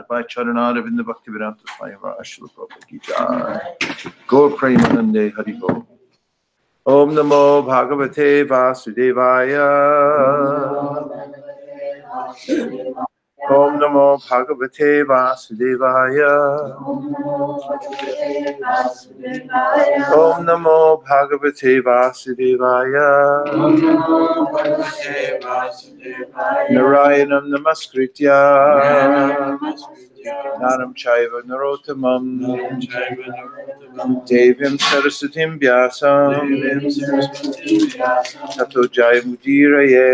By Charanada in the Bhaktivedanta Swami Ashla Prabhupada Ki Jai. Gaur Premanande Haribo. Om Namo Bhagavate Vasudevaya. Om Namo Bhagavate Vasudevaya. Om Namo Bhagavate Vasudevaya. Narayanam Namaskritya Nanam Chaiva Narottamam Devim Sarasatim Vyasam Tato Jayamudiraye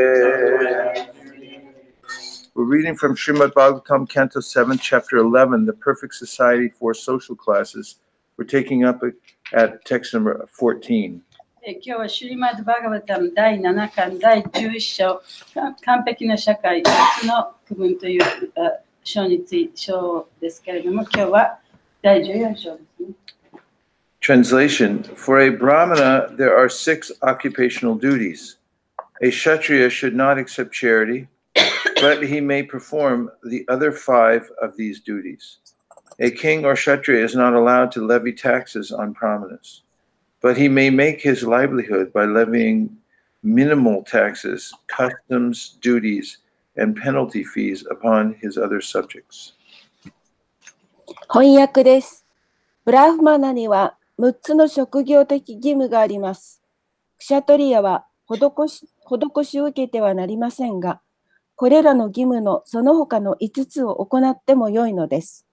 We're reading from Srimad Bhagavatam, Canto 7, Chapter 11, The Perfect Society for Social Classes. We're taking up at text number 14. 今日はシュリマッド・バガバタム第7巻第11章完璧な社会3つの区分という章ですけれども、今日は第14章ですね。Translation: For a Brahmana, there are 6 occupational duties. A Kshatriya should not accept charity, but he may perform the other 5 of these duties. A king or Kshatriya is not allowed to levy taxes on brahmanas, but he may make his livelihood by levying minimal taxes, customs, duties, and penalty fees upon his other subjects. 翻訳です。ブラフマナには6つの職業的義務があります。クシャトリヤは施しを受けてはなりませんが、これらの義務のその他の5つを行ってもよいのです。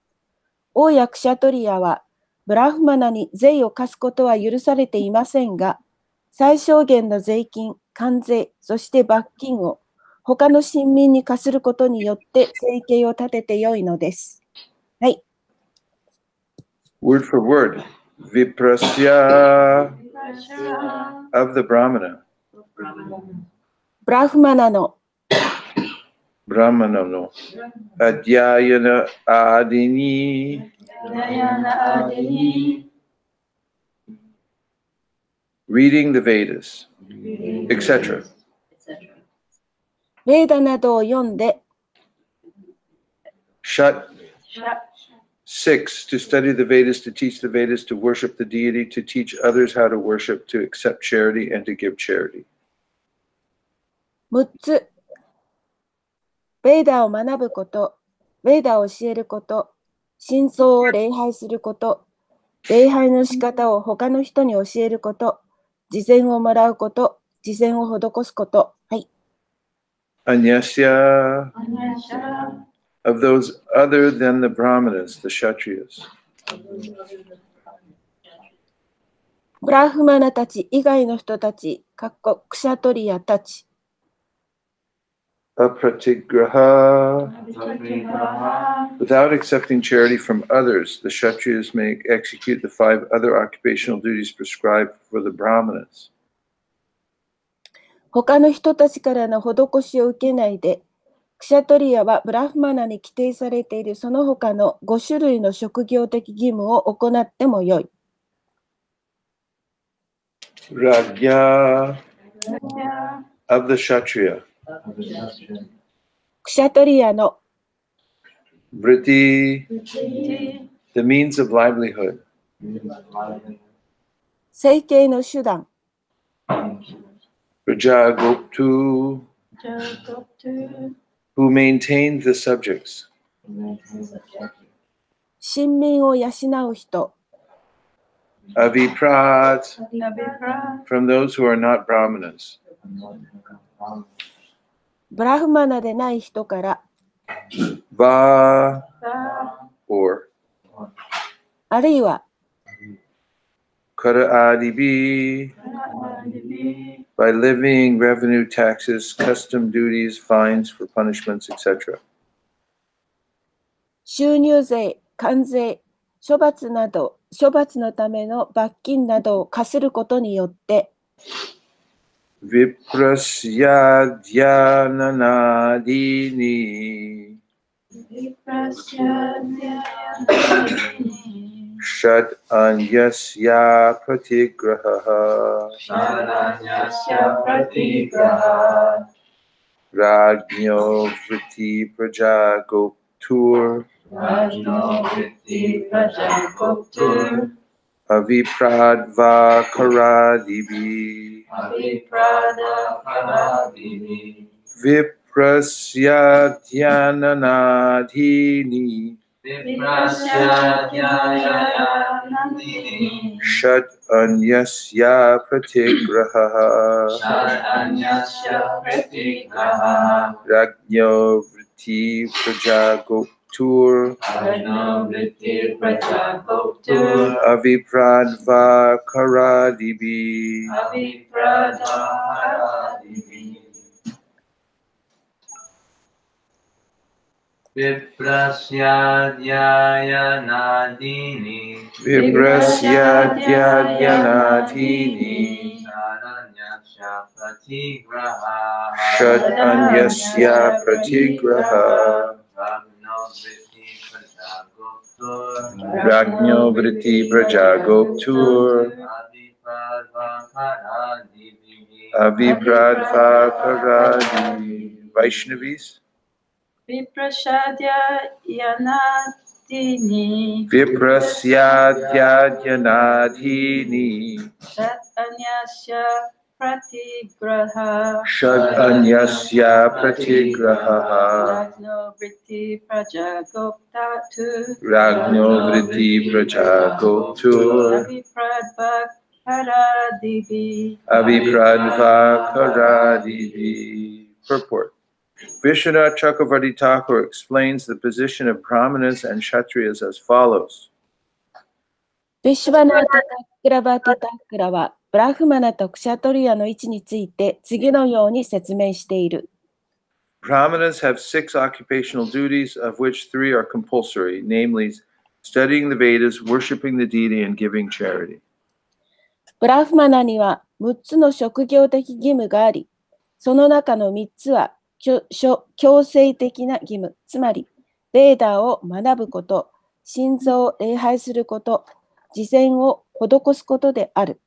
王やクシャトリヤは、ブラフマナに税を課すことは許されていませんが、最小限の税金、関税、そして罰金を他の臣民に課することによって生計を立ててよいのです。はい。Word for word. Viprasya of the Brahmana. ブラフマナの Brahmana no. Adhyayana adini. Reading the Vedas, etc. ベーダなどを読んで Shat 6, to study the Vedas, to teach the Vedas, to worship the deity, to teach others how to worship, to accept charity, and to give charity. 6つ。ベーダを学ぶこと、ベーダを教えること、真相を礼拝すること、礼拝の仕方を他の人に教えること、慈善をもらうこと、慈善を施すこと。はい。Anyasya of those other than the Brahmanas, the Kshatriyas. ブラフマナたち以外の人たち、クシャトリヤたち。Apratigraha. Without accepting charity from others, the Kshatriyas may execute the 5 other occupational duties prescribed for the Brahmanas. 他の人たちからの施しを受けないで、クシャトリヤはブラフマナに規定されているその他の5種類の職業的義務を行ってもよい。Rajya of the Kshatriya. クシャトリヤの Vritti, the means of livelihood. 生計の手段。Rajagoptu, who maintained the subjects. 臣民を養う人。Aviprat, from those who are not Brahmanas. ブラフマナでない人から。Va, or. あるいは。Kara adibi, by levying revenue taxes, custom duties, fines for punishments, etc. 収入税、関税、処罰のための罰金などを課することによって、Viprasya dhyananadini Shad anyasya pratigraha Rajño vritti prajagoptur Avipradva karadibi Viprasya dhyananadini Shad anyasya pratigraha Rajño vritti prajagoptur Avipradva karadibi Viprasyadyayana-dini Viprasyadyayana-dini Shadanyasya Shadanyasya Pratigraha Rajño Vritti Prajagoptur Avipradvakaradi Vaishnavis Viprashadyanadini Viprasyadyayana-dini Shadanyasya Pratigraha Shadanyasya Pratigraha Ragno Vritti Prajagoptatu Rajño Vritti Prajagoptur Avipradvakaradivi. Purport. Vishwanath Chakravarti Thakur explains the position of Brahmanas and Kshatriyas as follows. ビシュバナータ・タックラバティ・タックラは、ブラフマナとクシャトリアの位置について次のように説明している。Brahmanas have 6 occupational duties, of which 3 are compulsory, namely studying the Vedas, worshipping the deity, and giving charity. ブラフマナには6つの職業的義務があり、その中の3つは強制的な義務、つまり、ベーダーを学ぶこと、神像を礼拝すること、慈善を施すことである。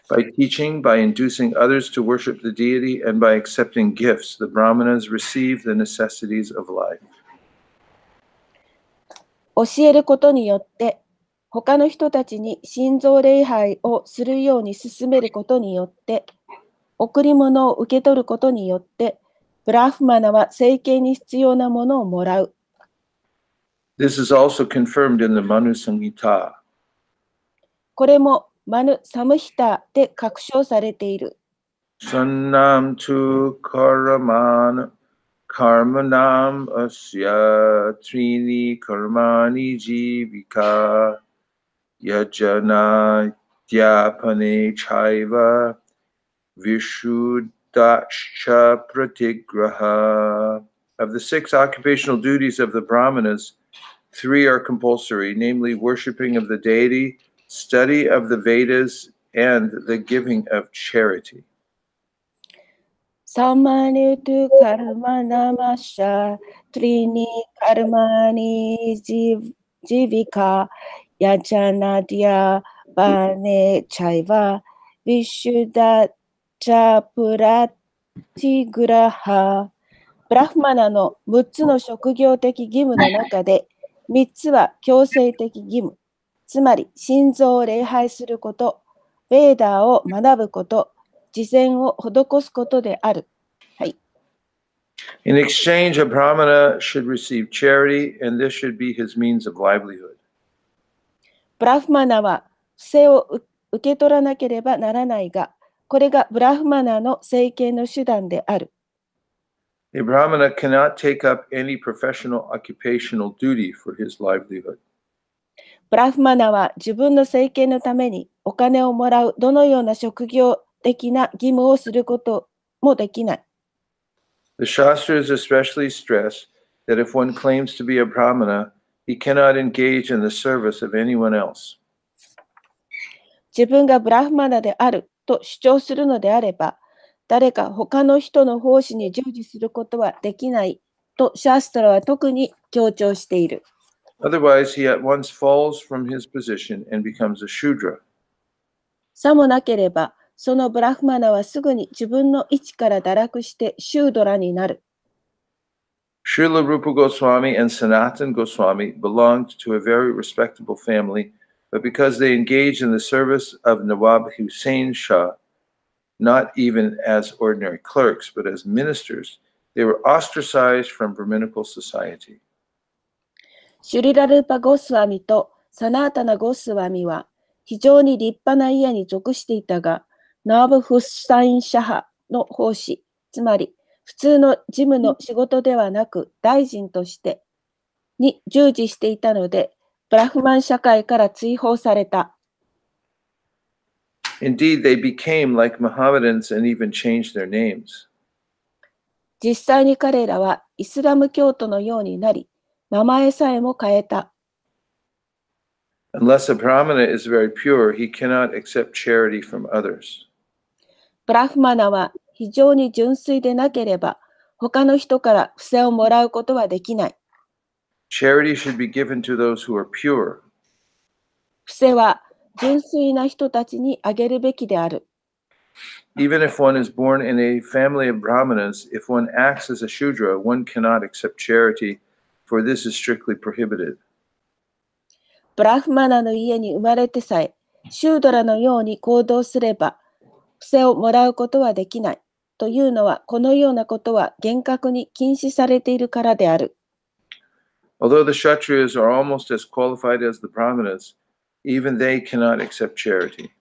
By teaching, by inducing others to worship the deity, and by accepting gifts, the Brahmanas receive the necessities of life. 教えることによって、他の人たちに神像礼拝をするように進めることによって、贈り物を受け取ることによって、ブラフマナは生計に必要なものをもらう。This is also confirmed in the Manu Samhita. これもマヌ・サムヒタで確証されている。Sannam tu karaman karmanam asya trini karmani jivika yajana dyapane chaiva vishuddhascha pratigraha. Of the 6 occupational duties of the Brahmanas, 3 are compulsory, namely worshipping of the deity, study of the Vedas, and the giving of charity. サマニュトゥカルマナマシャトリニカルマニジビカヤチャナディアバネチャイバビシュダチャプラティグラハ。ブラフマナの6つの職業的義務の中で3つは強制的義務、つまり神像を礼拝すること、ベーダーを学ぶこと、慈善を施すことである。はい。In exchange, a Brahmana should receive charity, and this should be his means of livelihood. ブラフマナは不正を受け取らなければならないが、これがブラフマナの生計の手段である。A Brahmana cannot take up any professional occupational duty for his livelihood. ブラフマナは自分の生計のためにお金をもらうどのような職業的な義務をすることもできない。The Shastras especially stress that if one claims to be a Brahmana, he cannot engage in the service of anyone else. 自分がブラフマナであると主張するのであれば、誰か他の人の奉仕に従事することはできないとシャストラは特に強調している。Otherwise, he at once falls from his position and becomes a Shudra. さもなければ、そのブラフマナはすぐに自分の位置から堕落してシュードラになる。Srila Rupa Goswami and Sanatan Goswami belonged to a very respectable family, but because they engaged in the service of Nawab Hussain Shah, not even as ordinary clerks, but as ministers, they were ostracized from Brahminical society. シュリラルーパ・ゴスワミとサナータナ・ゴスワミは非常に立派な家に属していたが、ナーブ・フッサイン・シャハの奉仕、つまり普通の事務の仕事ではなく大臣としてに従事していたので、ブラフマン社会から追放された。Indeed, they became like Mohammedans and even changed their names. 実際に彼らはイスラム教徒のようになり、名前さえも変えた。Unless a Brahmana is very pure, he cannot accept charity from others. ブラフマナは非常に純粋でなければ、他の人から布施をもらうことはできない。Charity should be given to those who are pure. 布施は純粋な人たちにあげるべきである。Even if one is born in a family of Brahmanas, if one acts as a Shudra, one cannot accept charity, for this is strictly prohibited. ブラフマナの家に生まれてさえ、シュードラのように行動すれば、布施をもらうことはできない。というのは、このようなことは厳格に禁止されているからである。Although the Kshatriyas are almost as qualified as the Brahmanas, even they cannot accept charity.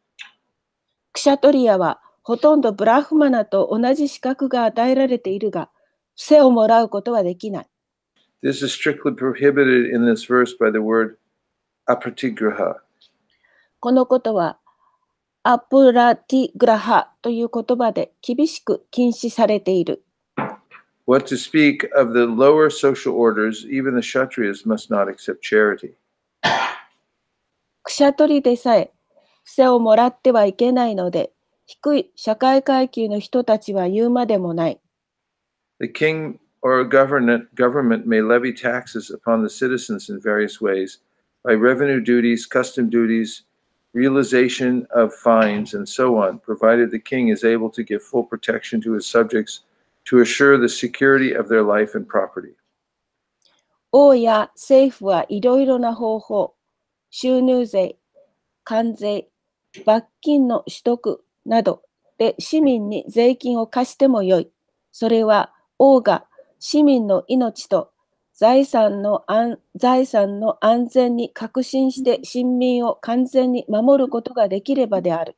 クシャトリアはほとんどブラフマナと同じ資格が与えられているが、布施をもらうことはできない。This is strictly prohibited in this verse by the word apratigraha. このことは、アプラティグラハという言葉で厳しく禁止されている。What to speak of the lower social orders, even the Kshatriyas must not accept charity. クシャトリでさえ布施をもらってはいけないので、低い社会階級の人たちは言うまでもない。The king or government may levy taxes upon the citizens in various ways, by revenue duties, custom duties, realization of fines, and so on, provided the king is able to give full protection to his subjects to assure the security of their life and property. 王や政府はいろいろな方法、収入税、関税、罰金の取得などで市民に税金を課してもよい。それは王が市民の命と財産の安全に確信して市民を完全に守ることができればである。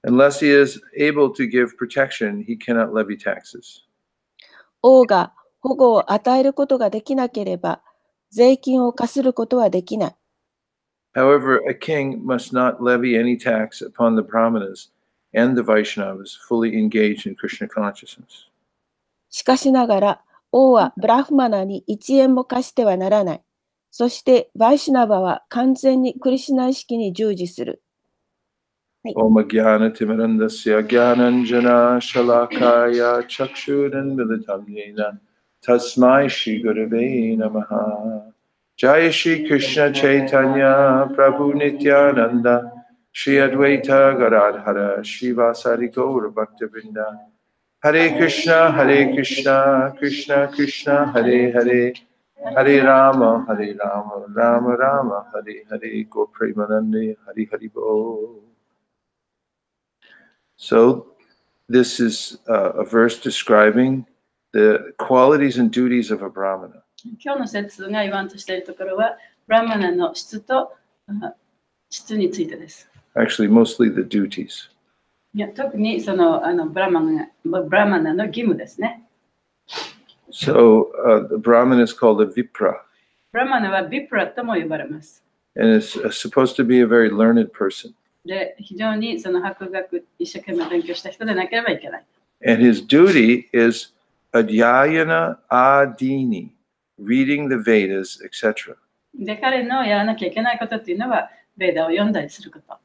Unless he is able to give protection, he cannot levy taxes. 王が保護を与えることができなければ、税金を課することはできない。However, a king must not levy any tax upon the Brahmanas and the Vaishnavas fully engaged in Krishna consciousness. しかしながら、王はブラフマナに1円も貸してはならない。そして、バイシュナバは完全にクリシュナ意識に従事する。Om Jnana Timirandasya Jnananjana Shalakaya Chakshuran Militam Yena Tasmai Shri Gurave Namaha Jaya Shri Krishna Chaitanya Prabhu Nityananda Shri Advaita Gadadhara Shri Vasari Gaura Bhaktivinoda Hare Krishna Krishna Krishna Hare Hare Hare Rama Rama Rama Hare Hare Gaur Premanande Hare Hare Bol. So this is a verse describing the qualities and duties of a Brahmana. 今日の説が言わんとしているところは、ブラマナの質と質についてです。Actually, mostly the duties. いや、特にそのブラマナの義務ですね。So the Brahman is called a Vipra. ブラマナはビプラとも呼ばれます。And it's supposed to be a very learned person. で、非常にその博学、一生懸命勉強した人でなければいけない。And his duty is Adhyayana Adini, reading the Vedas, etc. で、彼のやらなきゃいけないことっていうのは、ベーダを読んだりすること。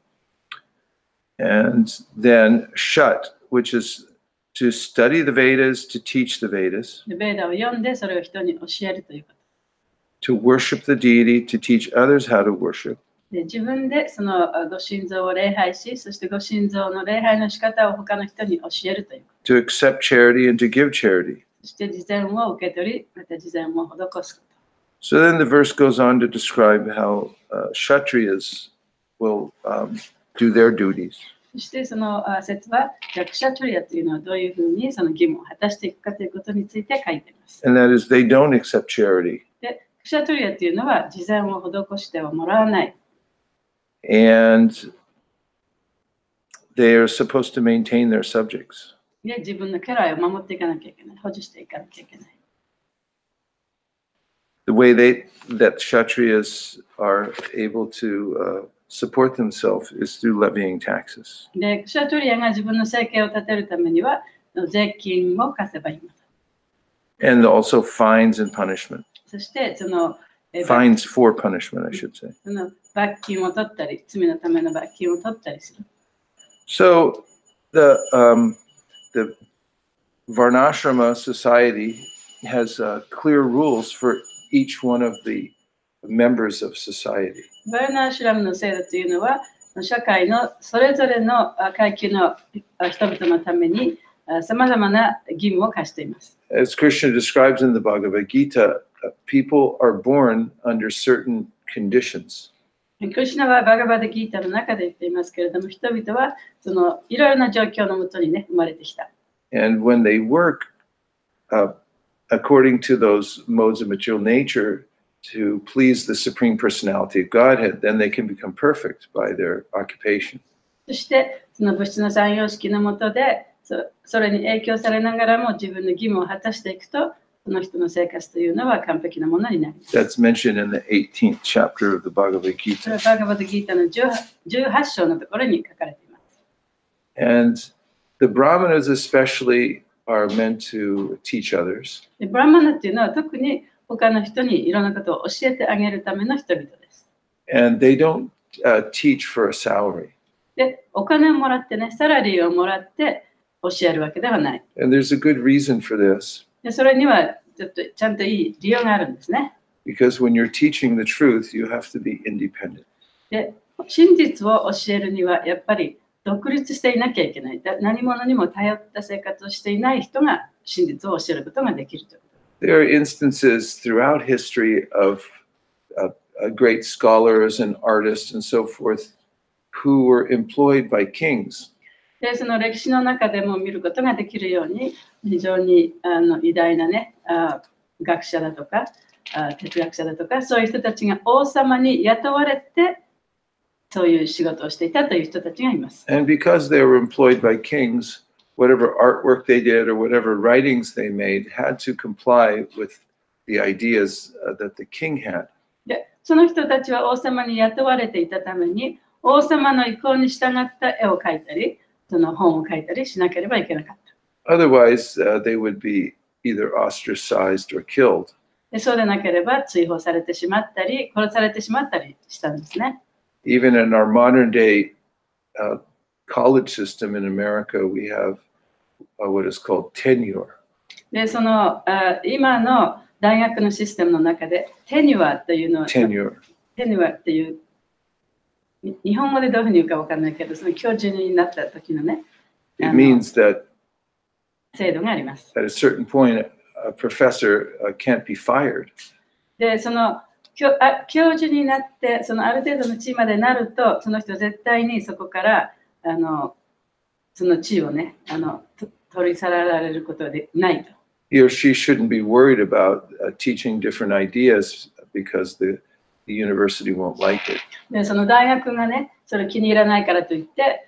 And then Shat, which is to study the Vedas, to teach the Vedas. で、ベーダを読んで、それを人に教えるということ。To worship the deity, to teach others how to worship. で、自分でそのご神像を礼拝し、そしてご神像の礼拝の仕方を他の人に教えるという。To accept charity and to give charity. そして慈善を受け取り、また慈善を施すこと。So then the verse goes on to describe how Kshatriyas will do their duties. そしてその説は、クシャトリアというのはどういうふうにその義務を果たしていくかということについて書いています。And that is, they don't accept charity. で、クシャトリアというのは慈善を施してはもらわない。And they are supposed to maintain their subjects. で、自分の家来を守っていかなきゃいけない。保持していかなきゃいけない。The way that Kshatriyas are able to support themselves is through levying taxes. で、クシャトリアが自分の生計を立てるためには、税金を課せばいいのだ。And also fines and punishment. そしてその、Fines for punishment, I should say. その罰金を取ったり、罪のための罰金を取ったりする。So the Varnashrama society has clear rules for each one of the members of society. バルナーシュラムの制度というのは、社会のそれぞれの階級の人々のためにさまざまな義務を課しています。As Krishna describes in the Bhagavad Gita, people are born under certain conditions. クリシュナはバガバダギータの中で言っていますけれども、人々はそのいろいろな状況のもとにね、生まれてきた。And when they work according to those modes of material nature to please the Supreme Personality of Godhead, then they can become perfect by their occupation. そしてその物質の三様式のもとでそれに影響されながらも自分の義務を果たしていくと、その人の生活というのは完璧なものになります。That's mentioned in the 18th chapter of the Bhagavad それは Gita. バガバダギータの18章のところに書かれています。And the Brahmanas especially are meant to teach others. でブラマナっていうのは特に他の人にいろんなことを教えてあげるための人々です。And they don't teach for a salary. で、お金をもらってね、サラリーをもらって教えるわけではない。And there's a good reason for this. でそれにはちゃんといい理由があるんですね。Because when you're teaching the truth, you have to be independent. で、真実を教えるにはやっぱり独立していなきゃいけない。何者にも頼った生活をしていない人が真実を教えることができるということ。There are instances throughout history of great scholars and artists and so forth who were employed by kings. で、その歴史の中でも見ることができるように、非常に偉大なね、学者だとか、哲学者だとか、そういう人たちが王様に雇われて、そういう仕事をしていたという人たちがいます。And because they were employed by kings, whatever artwork they did or whatever writings they made had to comply with the ideas that the king had. で、その人たちは王様に雇われていたために、王様の意向に従った絵を描いたり、その本を書いたりしなければいけなかった。Otherwise, they would be either ostracized or killed. でそうでなければ追放されてしまったり、殺されてしまったりしたんですね。Even in our modern day college system in America, we have what is called tenure. で、その今の大学のシステムの中で、テニュアというのは、テニュアっていう、日本語でどういうふうに言うか分からないけど、その教授になった時のね、It means that 制度があります。at a certain point, a professor can't be fired. で、その教授になって、そのある程度の地位までなると、その人絶対にそこからその地位をね、取り去られることはないと。He or she shouldn't be worried about teaching different ideas because the university won't like it. で、その大学がね、それ気に入らないからといって、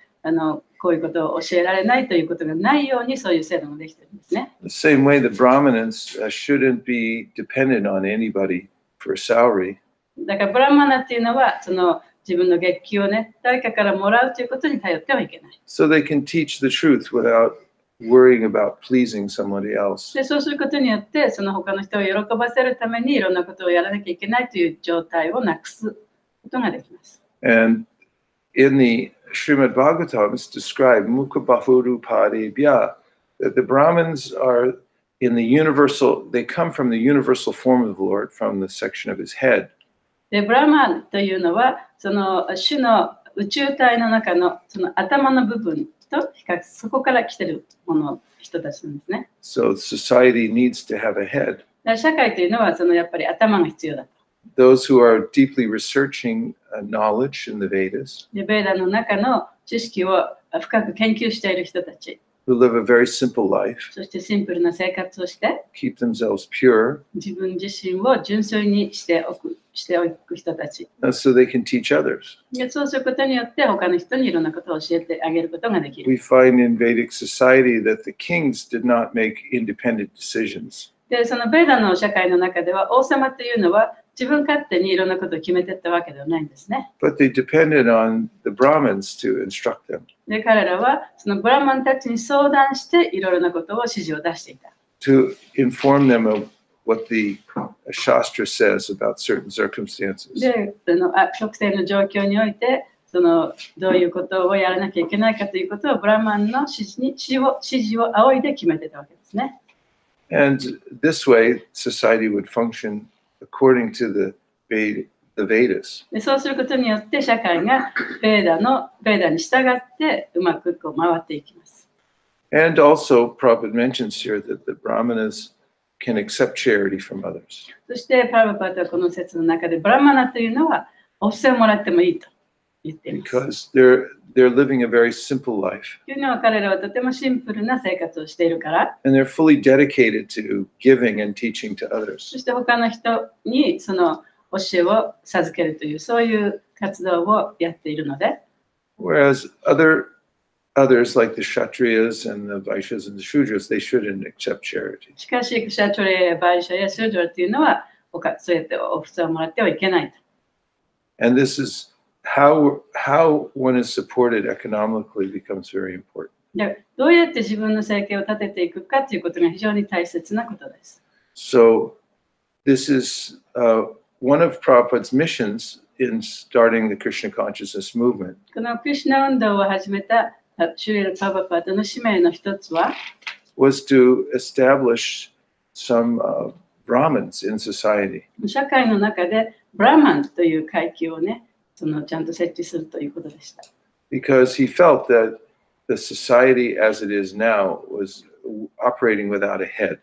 こういうことを教えられないということがないように、そういう制度もできているんですね。The same way, the Brahmanas shouldn't be dependent on anybody for a salary. だからブラマナっていうのは、その自分の月給をね、誰かからもらうということに頼ってはいけない。So they can teach the truth without worrying about pleasing somebody else. で、そうすることによって、その他の人を喜ばせるためにいろんなことをやらなきゃいけないという状態をなくすことができます。And in the Srimad Bhagavatam, it's described Mukha Bahuru Padebhya, that the Brahmins are in the universal, they come from the universal form of the Lord, from the section of his head. で、ブラマンというのは、その種の宇宙体の中のその頭の部分と比較、そこから来ている人たちなんですね。So society needs to have a head. 社会というのはそのやっぱり頭が必要だと。Those who are deeply researching knowledge in the Vedas, で、ベーダの中の知識を深く研究している人たち、who live a very simple life, そしてシンプルな生活をして、keep themselves pure, 自分自身を純粋にしておく人たち。so they can teach others. で、そうすることによって他の人にいろんなことを教えてあげることができる。We find in Vedic society that the kings did not make independent decisions. で、そのベーダの社会の中では王様というのは自分勝手にいろんなことを決めていったわけではないんですね。But they depended on the Brahmins to instruct them. で、彼らはそのブラマンたちに相談していろいろなことを指示を出していた。to inform them of what the Shastra says about certain circumstances. で、特定の状況において、どういうことをやらなきゃいけないかということをブラマンの指示を仰いで決めてたわけですね。And this way, society would function according to the Vedas. でそうすることによって社会がベーダに従ってうまくこう回っていきます。And also, Prabhupada mentions here that the Brahmanas can accept charity from others. そしてパラバパートはこの説の中でブラマナというのはお布施をもらってもいいと言っています。Because they're living a very simple life. というのは彼らはとてもシンプルな生活をしているから。And they're fully dedicated to giving and teaching to others. そして他の人にその教えを授けるというそういう活動をやっているので。Whereas others like the Kshatriyas and the Vaishyas and the Shudras, they shouldn't accept charity. しかし、クシャトレやバイシャやシュードラというのはそうやってお布施をもらってはいけないと。And this is how one is supported economically becomes very important. でどうやって自分の生計を立てていくかということが非常に大切なことです。So this is one of Prabhupada's missions in starting the Krishna consciousness movement. このクリシュナ運動を始めたシュリラ・パバパートの使命の一つは was to establish some Brahmins in society. 社会の中でブラマンという階級をね、ちゃんと設置するということでした。Because he felt that the society as it is now was operating without a head.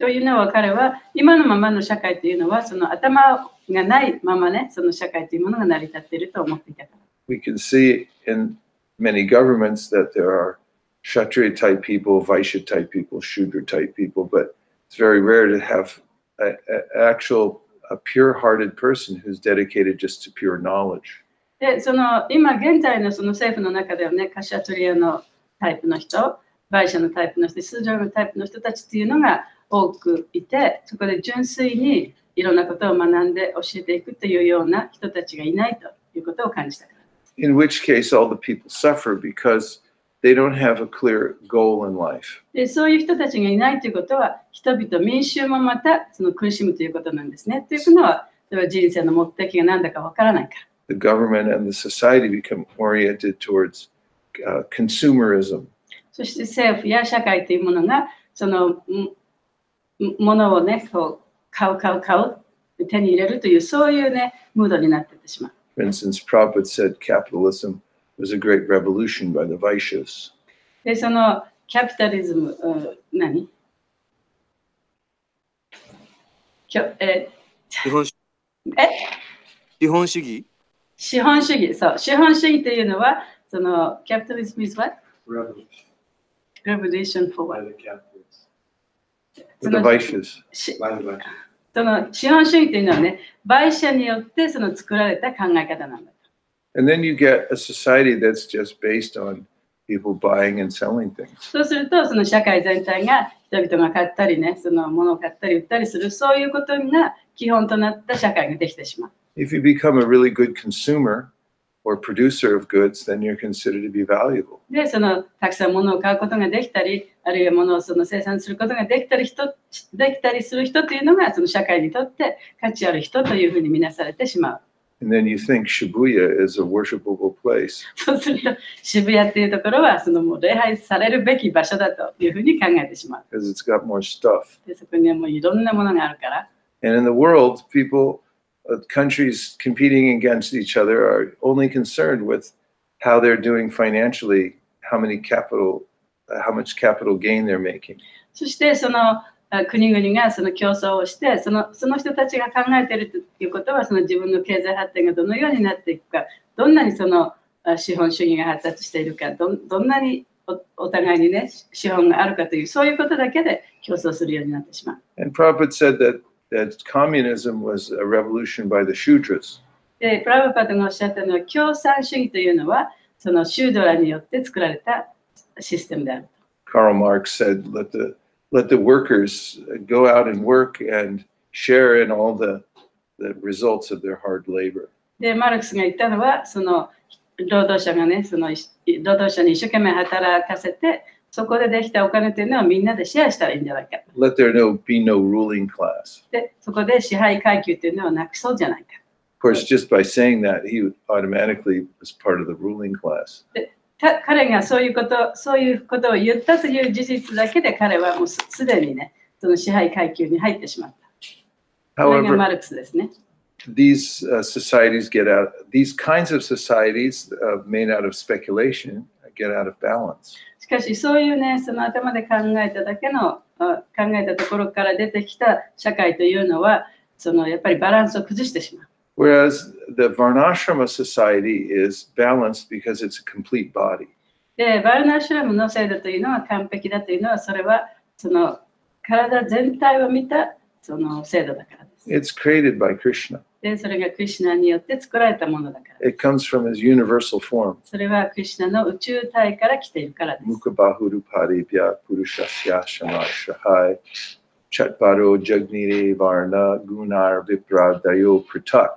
というのは彼は今のままの社会というのはその頭がないままね、その社会というものが成り立っていると思っていたから。We can see in many governments that there are Kshatriya type people, Vaishya type people, Shudra type people, but it's very rare to have an actual pure-hearted person who's dedicated just to pure knowledge. で、今現在のその政府の中ではね、カシャトリアのタイプの人、バイシャのタイプの人、スージャーのタイプの人たちっていうのが多くいて、そこで純粋にいろんなことを学んで教えていくというような人たちがいないということを感じたから。In which case, all the people suffer because they don't have a clear goal in life. でそういう人たちがいないということは、人々、民衆もまた苦しむということなんですね。というのは、それは人生の目的が何だかわからないから。The government and the society become oriented towards consumerism. そして政府や社会というものが、ものをね、こう買う、手に入れるという、そういうね、ムードになっていってしまう。For instance, Prabhupada said capitalism was a great revolution by the Vaishyas. で、キャピタリズム、何資本主義資本主義、そう、資本主義というのは、キャピタリズム is what? Revolution for what? The Vaishyas. 資本主義というのはね、売者によって作られた考え方なんだ。And then you get a society that's just based on people buying and selling things. そうすると、社会全体が人々が買ったりね、物を買ったり売ったりする、そういうことが基本となった社会ができてしまう。If you become a really good consumer or producer of goods, then you're considered to be valuable. で、たくさん物を買うことができたり、あるいは物を生産することができたりする人というのが、社会にとって価値ある人というふうに見なされてしまう。And then you think Shibuya is a worshipable place. そうすると、渋谷っていうところは、もう礼拝されるべき場所だというふうに考えてしまう。Because it's got more stuff. で、そこにはもういろんなものがあるから。And in the world, countries competing against each other are only concerned with how they're doing financially, how much capital gain they're making. そして、国々が競争をして、その人たちが考えているということは、自分の経済発展がどのようになっていくか、どんなに資本主義が発達しているか、どんなにお互いにね、資本があるかという、そういうことだけで競争するようになってしまう。And Prabhupada said that communism was a revolution by the Shudras. で、プラブパトがおっしゃったのは、共産主義というのは、シュードラによって作られたシステムである。Karl Marx said, let the workers go out and work and share in all the results of their hard labor. で、マルクスが言ったのは、労働者がね、労働者に一生懸命働かせて、そこでできたお金というのはみんなでシェアしたらいいんじゃないか。Let there be no ruling class. で、そこで支配階級というのはなくそうじゃないか。Of course, just by saying that, he automatically was part of the ruling class. で、彼がそういうことを言ったという事実だけで彼はもうすでにね、その支配階級に入ってしまった。それがマ However, ルクスですね。these societies these kinds of societies made out of speculation get out of balance. しかしそういうね、その頭で考えただけの考えたところから出てきた社会というのは、そのやっぱりバランスを崩してしまう。Whereas the Varnashrama society is balanced because it's a complete body. で、バルナーシュラムの制度というのは完璧だというのは、それはその体全体を見たその制度だからです。It's created by Krishna. で、それがクリシュナによって作られたものだから。It comes from his universal form. それはクリシュナの宇宙体から来ているからです。Mukhabahurupadibhya purushasya shamashahai chatbaro jagnire varna gunar vipradayo pratak.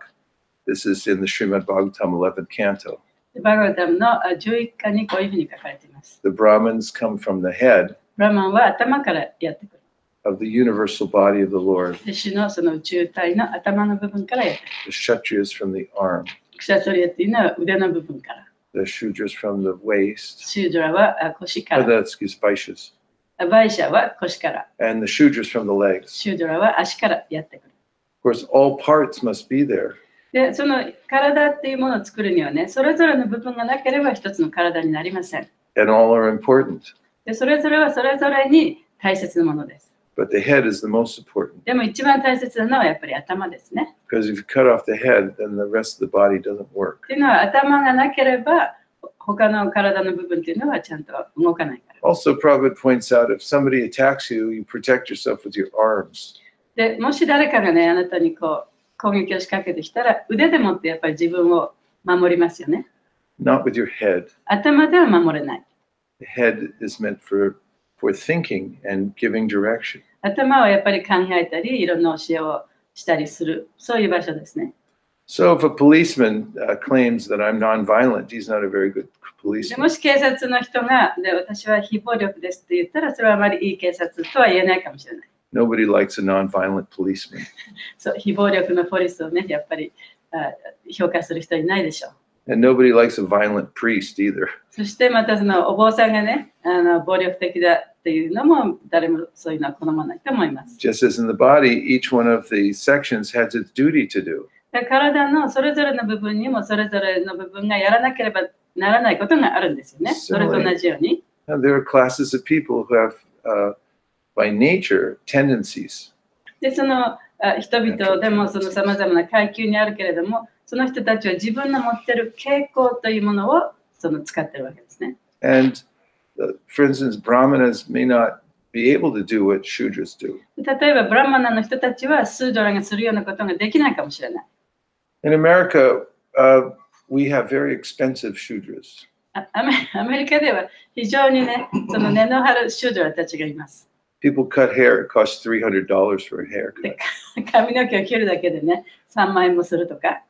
This is in the Srimad Bhagavatam 11th canto. バガバタムの11巻にこういうふうに書かれています。The Brahmins come from the head ブラマンは頭からやってくる。of the universal body of the Lord. で、主のその宇宙体の頭の部分からやってくる。The Kshatriyas from the arm. クシャトリアというのは腕の部分から。The Shudras from the waist. シュードラは腰か Oh, ら。 excuse Vaishyas. バイシャは腰から。 And the Shudras from the legs. シュードラは足からやってくる。Of course, all parts must be there. で、その体っていうものを作るにはね、それぞれの部分がなければ一つの体になりません。 And all are important. で、それぞれはそれぞれに大切なものです。 But the head is the most important. でも一番大切なのはやっぱり頭ですね。 Because if you cut off the head, then the rest of the body doesn't work. っていうのは頭がなければ他の体の部分っていうのはちゃんと動かないから。 Also, Prabhupada points out if somebody attacks you, you protect yourself with your arms. で、もし誰かがね、あなたにこう攻撃を仕掛けてきたら腕でもってやっぱり自分を守りますよね。 Not with your head. 頭では守れない。 The head is meant for thinking and giving direction. 頭はやっぱり考えたり、いろんな教えをしたりする、そういう場所ですね。 So if a policeman claims that I'm nonviolent, he's not a very good で policeman. もし警察の人がで私は非暴力ですって言ったらそれはあまりいい警察とは言えないかもしれない。 Nobody likes a nonviolent policeman. そう、非暴力のポリスをね、やっぱり評価する人いないでしょう。 And nobody likes a violent priest either. そしてまたそのお坊さんがね、暴力的だっていうのも誰もそういうのは好まないと思います。 Just as in the body, each one of the sections has its duty to do. 体のそれぞれの部分にもそれぞれの部分がやらなければならないことがあるんですよね。それと同じように。 And there are classes of people who have, by nature, tendencies. で、その人々でもそのさまざまな階級にあるけれども、その人たちは自分の持っている傾向というものをその使っているわけですね。And for instance, Brahmanas may not be able to do what Shudras do. 例えば、ブラマナの人たちはスードラがするようなことができないかもしれない。In America, we have very expensive Shudras. アメリカでは非常にね、その値の張るシュードラたちがいます。People cut hair, it costs $300 for a haircut. 髪の毛を切るだけでね、3万円もするとか。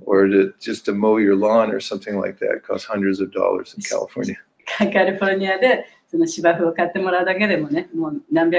Or just to mow your lawn or something like that, it costs hundreds of dollars in California. カリフォルニアでその芝生を買ってもらうだけでもね、もう何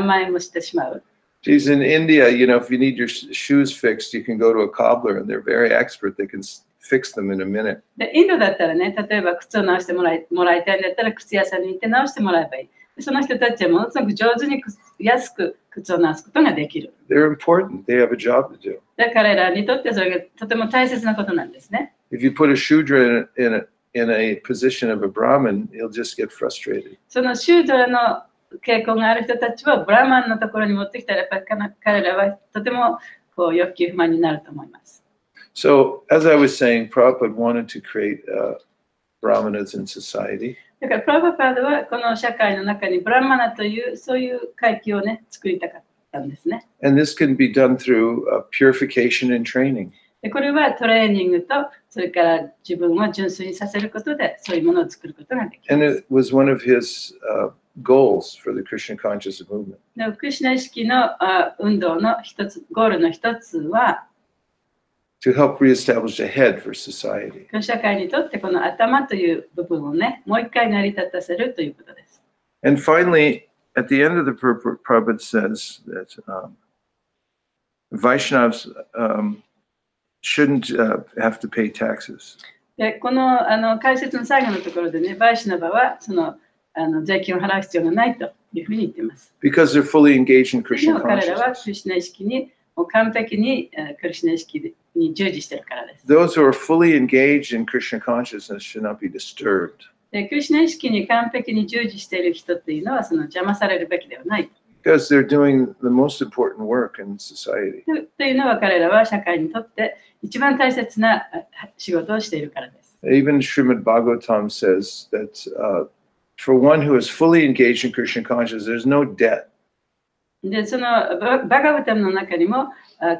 万円もしてしまう。Geez, in India, you know, if you need your shoes fixed, you can go to a cobbler and they're very expert. They can fix them in a minute. で、インドだったらね、例えば靴を直してもらいたいんだったら靴屋さんに行って直してもらえばいい。その人たちはものすごく上手に安く靴を直すことができる。They're important. They have a job to do. で、彼らにとってそれがとても大切なことなんですね。If you put a Shudra in a position of a Brahmin, he'll just get frustrated. そのシュードラの傾向がある人たちはブラマンのところに持ってきたらやっぱり彼らはとてもこう欲求不満になると思います。So, as I was saying, Prabhupada wanted to create Brahmanas in society. だからプラバパードはこの社会の中にブラマナというそういう階級をね作りたかったんですね。And this can be done through purification and training. でこれはトレーニングとそれから自分を純粋にさせることでそういうものを作ることができます。And it was one of his goals for the Krishna consciousness movement. でクリシュナ意識の運動の一つ、ゴールの一つは、to help reestablish a head for society. 社会にとってこの頭という部分をね、もう一回成り立たせるということです。And finally, at the end of the Prabhupada says that Vaishnavas shouldn't have to pay taxes. で、この解説の最後のところでね、バイシュナバはその税金を払う必要がないというふうに言っています。Because they're fully engaged in Krishna 彼らは consciousness. クリシュナ意識にもう完璧にクリシュナ意識に従事しているからです。Those who are fully engaged in Krishna consciousness should not be disturbed. で、クリシュナ意識に完璧に従事している人っていうのはその邪魔されるべきではない。Because they're doing the most important work in society. というのは彼らは社会にとって一番大切な仕事をしているからです。Even Srimad Bhagavatam says that for one who is fully engaged in Krishna consciousness, there's no debt. で、そのバガバタムの中にも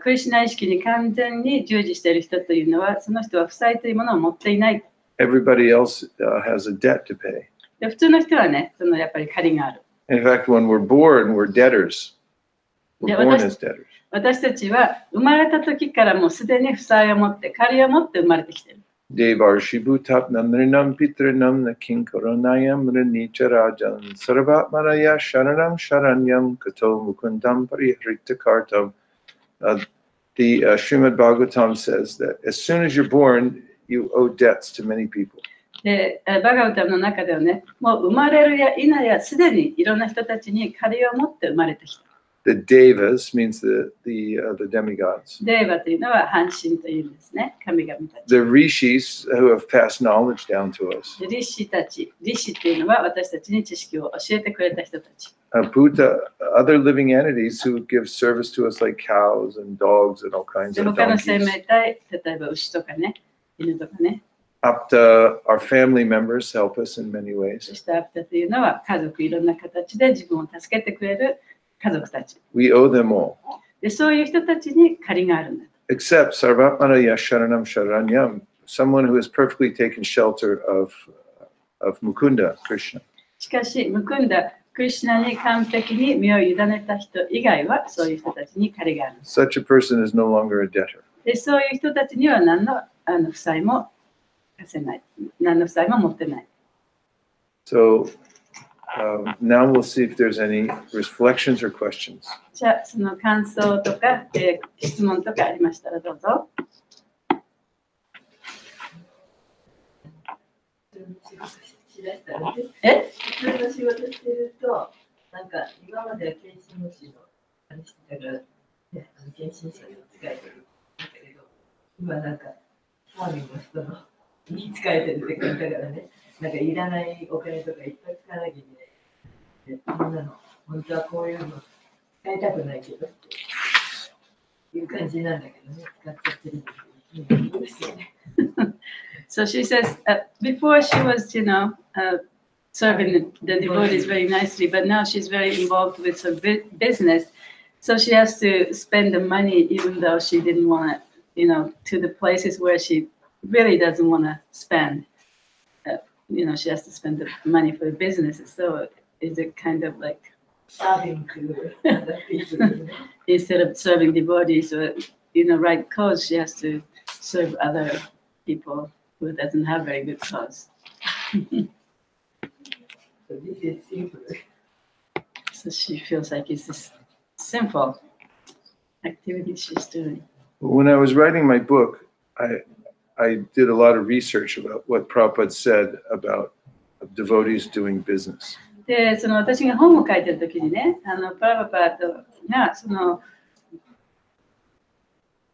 クリシュナ意識に完全に従事している人というのは、その人は負債というものを持っていない。Everybody else has a debt to pay. で、普通の人はね、そのやっぱり借りがある。In fact, when we're born, we're debtors. We're born as debtors. 私たちは生まれた時からもうすでに負債を持って、借りを持って生まれてきている。Devarshi bhutapnam nrinam pitrinam na kinkoronayam ranicharajan sarvatmaraya sharanam sharanyam kato mukundam parihrittakartam. The Srimad Bhagavatam says that as soon as you're born, you owe debts to many people. で、バガバタムの中ではね、もう生まれるや否やすでにいろんな人たちに借りを持って生まれてきた。The Devas means the demigods. デーバというのは半身というんですね、神々たち。The rishis who have passed knowledge down to us. リシたち、リシっていうのは私たちに知識を教えてくれた人たち。Buddha, other living entities who give service to us like cows and dogs and all kinds で、 of 他の生 donkeys. 命体、例えば牛とかね、犬とかね。Up to our family members help us in many そ ways. してアプタというのは家族いろんな形で自分を助けてくれる家族たち。We owe them all. で、そういう人たちに借りがあるんだ。Except Sarvatmaraya Sharanam Sharanyam, someone who has perfectly taken shelter of Mukunda, Krishna. しかし、むくんだクリシュナに完璧に身を委ねた人以外はそういう人たちに借りがある。Such a person is no longer a debtor. で、そういう人たちには何の負債も貸せない。何の負債も持ってない。So now we'll see if there's any reflections or questions. じゃあ、その感想とか、質問とかありましたらどうぞ。え？普通の仕事してると、なんか今までは検診の仕事あれしてたから、ね、検診者に使えてるんだけど、今なんかファーミングの人のに使えてるって感じだからね、なんかいらないお金とかいっぱい使わなきゃいけない。そんなの、本当はこういうの使いたくないけどっていう感じなんだけどね、使っちゃってるんですよね。So she says, before she was, serving the devotees very nicely, but now she's very involved with her business. So she has to spend the money, even though she didn't want to, to the places where she really doesn't want to spend. She has to spend the money for the business. So is it kind of like Serving to other people. instead of serving devotees or, right cause, she has to serve other people who doesn't have very good cause. So this is simple. So she feels like it's this simple activity she's doing. When I was writing my book, I did a lot of research about what Prabhupada said about devotees doing business. で、その私が本を書いてる時にね、プラバパートがその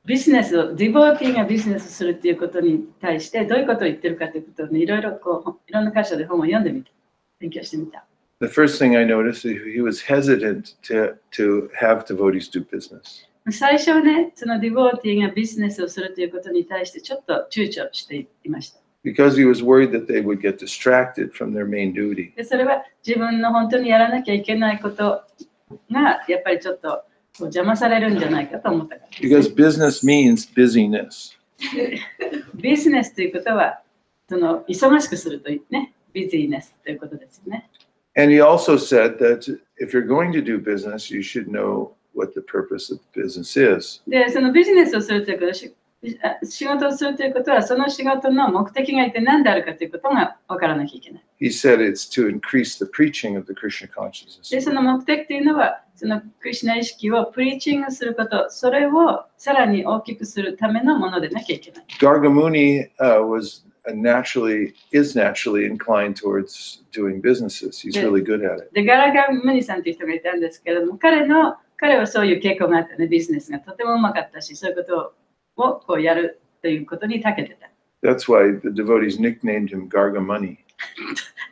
ビジネスを、ディボーティーがビジネスするっていうことに対してどういうことを言ってるかということをね、いろんな箇所で本を読んでみて、勉強してみた。The first thing I noticed is he was hesitant to have devotees do business. 最初はね、そのディボーティーがビジネスをするということに対してちょっと躊躇していました。Because he was worried that they would get distracted from their main duty. で、それは自分の本当にやらなきゃいけないことがやっぱりちょっと邪魔されるんじゃないかと思ったから、ね。Because business means busyness. ビジネスということはその忙しくするというね、ビジネスということですよね。And he also said that if you're going to do business, you should know what the purpose of business is. で、そのビジネスをするという仕事をするということは、その仕事の目的が一体何であるかということが分からなきゃいけない。He said it's to increase the preaching of the Krishna で、そ consciousness. の目的というのは、そのクリシュナ意識をプリーチングすること、それをさらに大きくするためのものでなきゃいけない。Garga Muni is naturally inclined towards doing businesses. He's really good at it. で、ガラガムニさんという人がいたんですけれども、彼はそういう傾向があったね、ビジネスがとてもうまかったし、そういうことをこうやるということに長けてた。That's why the devotees nicknamed him Garga Muni.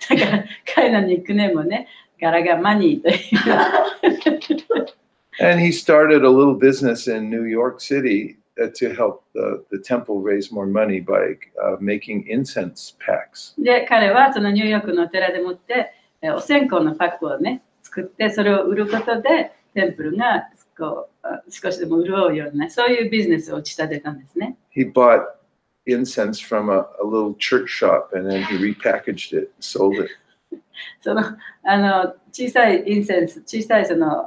だから彼のニックネームをね、ガラガマニーという。And he started a little business in New York City to help the temple raise more money by making incense packs. で、彼はそのニューヨークのお寺でもってお線香のパックをね、作って、それを売ることで、テンプルがこう少しでも潤うような、そういうビジネスを打ち立てたんですね。He bought incense from a little church shop and then he repackaged it and sold it. その小さいインセンス、小さいその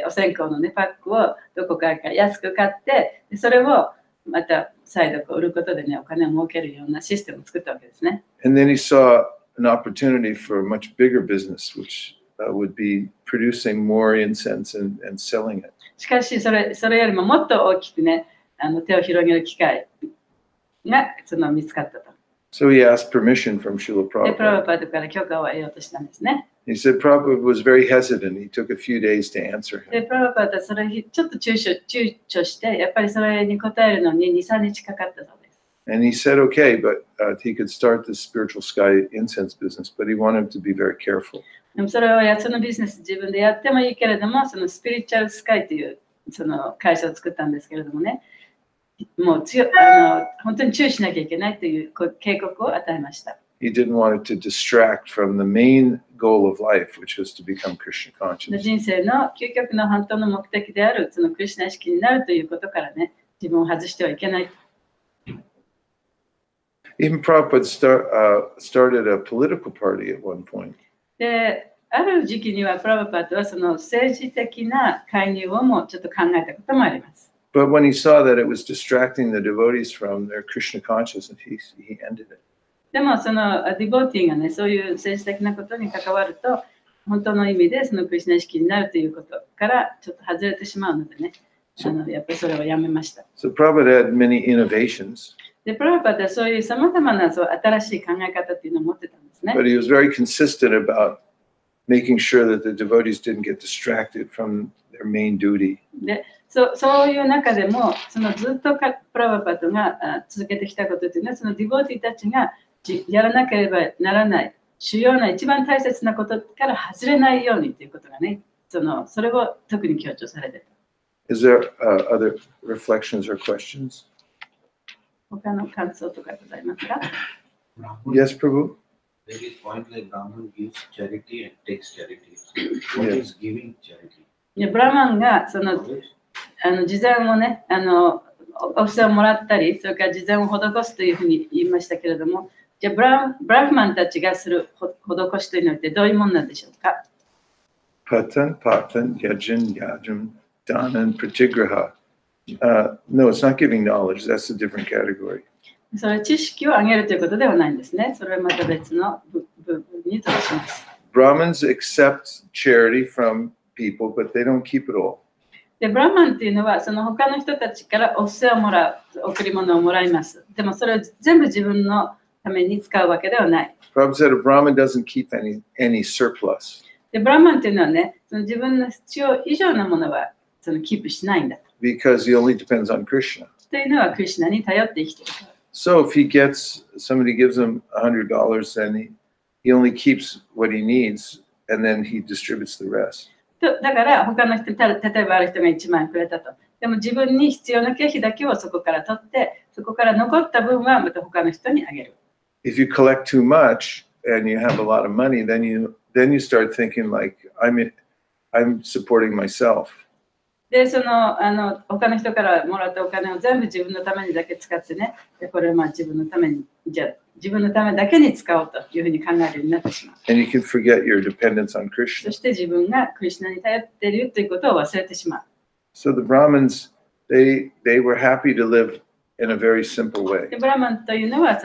お線香のね、パックをどこからか安く買って、それをまた再度売ることでね、お金を儲けるようなシステムを作ったわけですね。And then he saw an opportunity for a much bigger business, which would be producing more incense and selling it. しかしそれよりももっと大きくね、手を広げる機会が見つかったと。So he asked permission from Srila で、プラ Prabhupada. バパートから許可を得ようとしたんですね。He said Prabhupada was very hesitant. He took a few days to answer で、 him. プラバパートはそれちょっと躊躇して、やっぱりそれに答えるのに2、3日かかったそうです。And he said, okay, but he could start the spiritual sky incense business, but he wanted to be very careful. でもそれをそのビジネス自分でやってもいいけれども、そのスピリチュアルスカイというその会社を作ったんですけれどもね、もう本当に注意しなきゃいけないという警告を与えました。He didn't want it to distract from the main goal of life, which was to become Krishna conscious. 人生の究極の本当の目的であるそのクリシュナ意識になるということからね、自分を外してはいけない。Even Prabhupada started a political party at one point. で、ある時期にはプラバパートはその政治的な介入をもちょっと考えたこともあります。But when he saw that it was distracting the devotees from their Krishna consciousness, he ended it. でもそのディボーティーがね、そういう政治的なことに関わると、本当の意味でそのクリシュナ意識になるということからちょっと外れてしまうのでね、やっぱりそれをやめました。So Prabhupada had many innovations, で、プラバパートはそういうさまざまな新しい考え方っていうのを持ってたんですね。 but he was very consistent about making sure that the devotees didn't get distracted from their main duty. で、そういう中でも、ずっとプラバパートが続けてきたことというのは、そのディボーティーたちがやらなければならない主要な一番大切なことから外れないようにということがね、それを特に強調されていた。Is there other reflections or questions? 他の感想とかございますか？ Yes, Prabhu? There is point like Brahman gives charity and takes charity. So what is giving charity? ブラマンが事前をね、お布施をもらったり、それから事前を施すというふうに言いましたけれども、じゃあブラフマンたちがする施しというのはどういうものなんでしょうか？ Patan, yajin, yajam, danan, pratigraha. No, it's not giving knowledge. That's a different category. それ知識を上げるということではないんですね。それはまた別の部分に属します。Brahmins accept charity from people, but they don't keep it all. で、ブラマンっていうのは、その他の人たちからお布施をもらう、贈り物をもらいます。でもそれを全部自分のために使うわけではない。Prabhupada said a Brahmin doesn't keep any surplus で、ブラマンっていうのはね、その自分の必要以上のものはキープしないんだと。because he only depends on Krishna. というのはクリシュナに頼って生きているから。So if somebody gives him $100, then he only keeps what he needs, and then he distributes the rest. だから他の人、例えばある人が1万円くれたと。でも自分に必要な経費だけをそこから取って、そこから残った分はまた他の人にあげる。If you collect too much and you have a lot of money, then you start thinking like I'm supporting myself. で、他の人からもらったお金を全部自分のためにだけ使ってね、でこれを自分のために、じゃあ自分のためだけに使おうというふうに考えるようになってしまう。And you can forget your dependence on Krishna. そして自分がクリシュナに頼っているということを忘れてしまう。So the Brahmins, they were happy to live in a very simple way. でブラマンというのは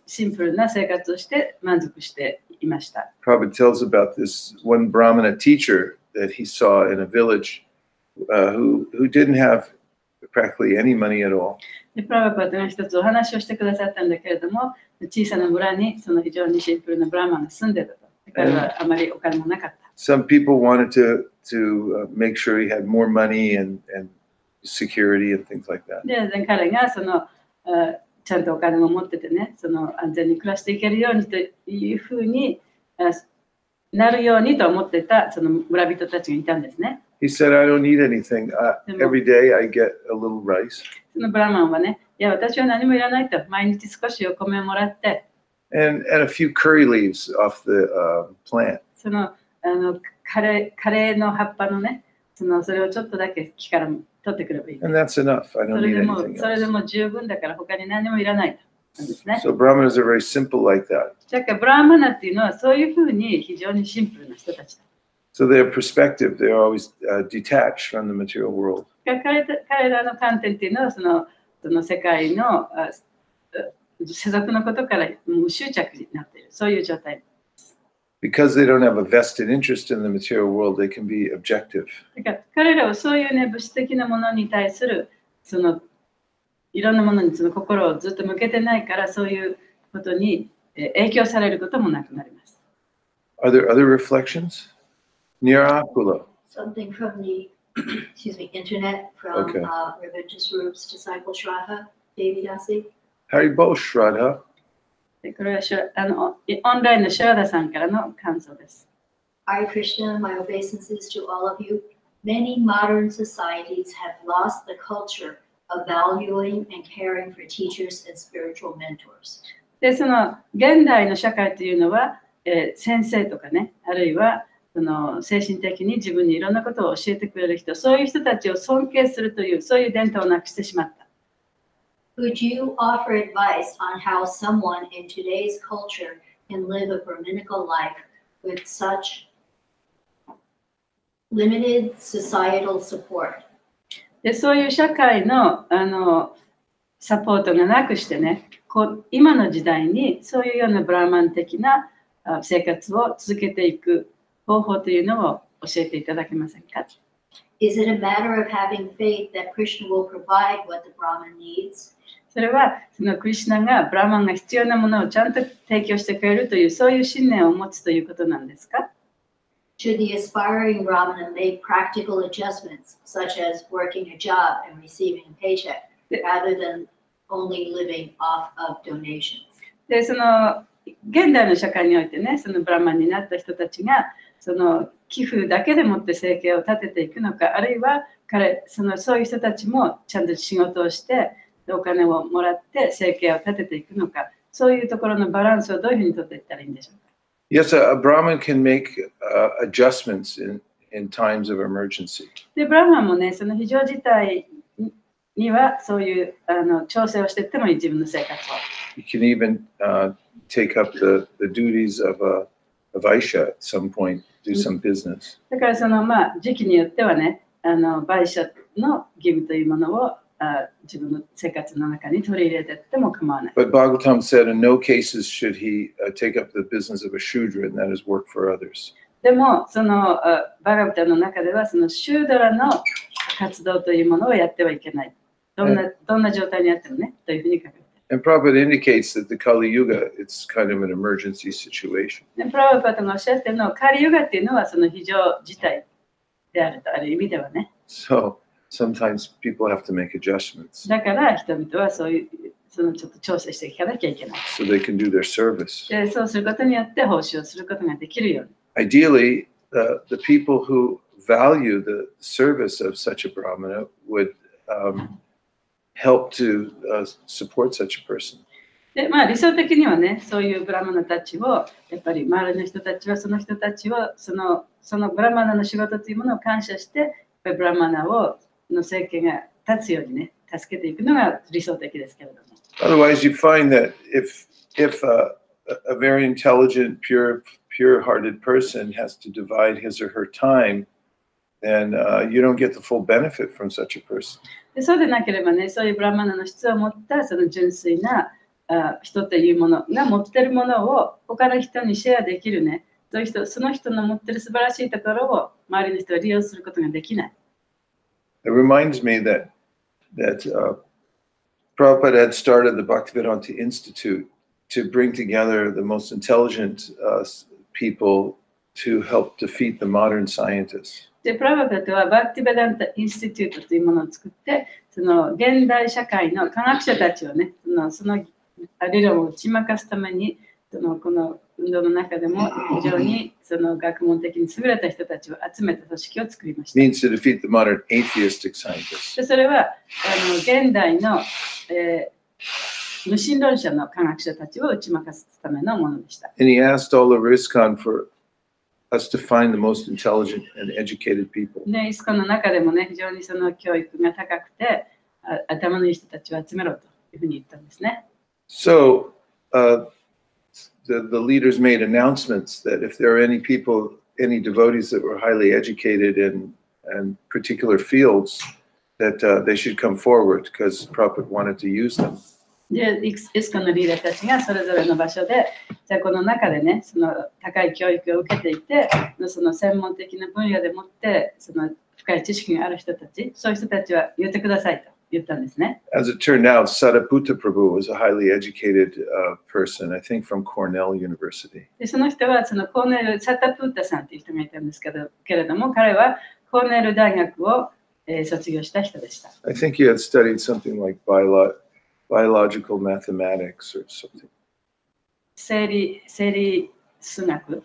シンプルな生活をして満足していました。Prabhupada tells about this one Brahmana teacher that he saw in a village who didn't have practically any money at all. でプラバパが一つお話をしてくださったんだけれども、小さな村に非常にシンプルなブラマンが住んでたと。彼はあまりお金もなかった。Some people wanted to make sure he had more money and security and things like that. で彼がちゃんとお金も持っててね、安全に暮らしていけるようにというふうになるようにと思ってた村人たちがいたんですね。He said, I don't need anything. Every day I get a little rice. そのブラマンはね、いや私は何もいらないと、毎日少しお米をもらって、and a few curry leaves off the plant. カレーの葉っぱのね、それをちょっとだけ木から取ってくればいい。And that's enough. I don't need anything それで else. も十分だから他に何もいらないと。ですね。So Brahmanas are very simple like that. だからブラーマナっていうのはそういうふうに非常にシンプルな人たちだ。So their perspective, they're always detached from the material world. 彼らの観点っていうのはその世界の世俗のことから無執着になっている、そういう状態。Because they don't have a vested interest in the material world, they can be objective. だから彼らはそういうね、物質的なものに対するいろんなものに心をずっと向けてないから、そういうことに影響されることもなくなります。Are there other reflections? Nirakula. Something from the internet from Okay. Religious Roots Disciple Shraddha, Devi Dasi. Haribol Shraddha. でこれはオンラインのシュラダさんからの感想です。Hare Krishna, my obeisances to all of you. Many modern societies have lost the culture of valuing and caring for teachers and spiritual mentors. で、現代の社会というのは、先生とかね、あるいは精神的に自分にいろんなことを教えてくれる人、そういう人たちを尊敬するという、そういう伝統をなくしてしまった。Would you offer advice on how someone in today's culture can live a Brahminical life with such limited societal support? で、そういう社会のサポートがなくしてね、今の時代にそういうようなブラーマン的な生活を続けていく方法というのを教えていただけませんか？ Is it a matter of having faith that Krishna will provide what the Brahman needs? それはクリシュナがブラーマンが必要なものをちゃんと提供してくれるというそういう信念を持つということなんですか？ Should the aspiring Brahmana make practical adjustments, such as working a job and receiving a paycheck, rather than only living off of donations? で、現代の社会においてね、ブラーマンになった人たちが寄付だけでもって生計を立てていくのか、あるいはそういう人たちもちゃんと仕事をしてお金をもらって生計を立てていくのか、そういうところのバランスをどういうふうに取っていったらいいんでしょうか。Yes, a Brahmin can make adjustments in times of emergency. で、ブラーマンもね、非常事態にはそういう調整をしていってもいい、自分の生活を。You can even take up the duties of a Vaishya at some point, do some business. だから時期によってはね、バイシャの義務というものを自分の生活の中に取り入れていっても構わない。But Bhagavatam said in no cases should he take up the business of a Shudra, and that is work for others. でも、バガバタの中では、シュードラの活動というものをやってはいけない。どんな状態にあってもね、というふうに書かれている。And Prabhupada indicates that the Kali Yuga, it's kind of an emergency situation. でプラバパタがおっしゃっているのは、カリユガっていうのは非常事態であると、ある意味ではね。So sometimes people have to make adjustments だから人々はそういうちょっと調整していかなきゃいけない。so they can do their service. で、そうすることによって奉仕をすることができるように。Ideally, the people who value the service of such a Brahmana would help to support such a person. で、理想的にはね、そういうブラマナたちを、やっぱり周りの人たちはその人たちを、そのブラマナの仕事というものを感謝して、ブラマナの生計が立つようにね、助けていくのが理想的ですけれども。Otherwise, you find that if a very intelligent, pure-hearted person has to divide his or her time, then you don't get the full benefit from such a person. でそうでなければね、そういうブラマナの質を持ったその純粋な人というものが持っているものを他の人にシェアできるね。そういう人、その人の持っている素晴らしいところを周りの人は利用することができない。It reminds me that Prabhupada had started the Bhaktivedanta Institute to bring together the most intelligent people to help defeat the modern scientists. で、プラバパタはバクティベダンタ・インスティテュートというものを作って、その現代社会の科学者たちをね、その理論を打ち負かすために、この運動の中でも非常にその学問的に優れた人たちを集めた組織を作りました。Means to defeat the modern atheistic scientists. でそれは現代の、無神論者の科学者たちを打ち負かすためのものでした。And he asked all over ISKCON for us to find the most intelligent and educated people. で、イスコンの中でもね、非常にその教育が高くて、頭のいい人たちを集めろというふうに言ったんですね。So the leaders made announcements that if there are any people, any devotees that were highly educated in particular fields, that they should come forward because Prabhupada wanted to use them. で、イスコンのリーダーたちがそれぞれの場所で、じゃあこの中でね、その高い教育を受けていて、その専門的な分野でもって、その深い知識がある人たち、そういう人たちは言ってくださいと言ったんですね。As it turned out, Sariputta Prabhu was a highly educated person, I think from Cornell University. でその人はそのコーネル・サタプータさんという人がいたんですけれども、彼はコーネル大学を、卒業した人でした。I think he had studied something like biological mathematics or something. 生理数学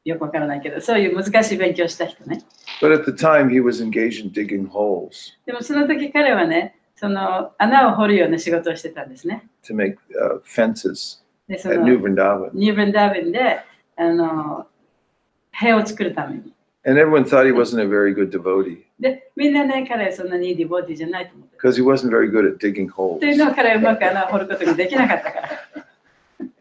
よくわからないけど、そういう難しい勉強をした人ね。But at the time, he was engaged in digging holes でもその時彼はね、その穴を掘るような仕事をしてたんですね。to make fences で、そ at の New Vrindavan. ニューブンダーベンで塀を作るために。And everyone thought he wasn't a very good devotee で、みんなね、彼はそんなにいいディボーティーじゃないと思ってる。 because he wasn't very good at digging という holes. のを彼はうまく穴を掘ることができなかったから。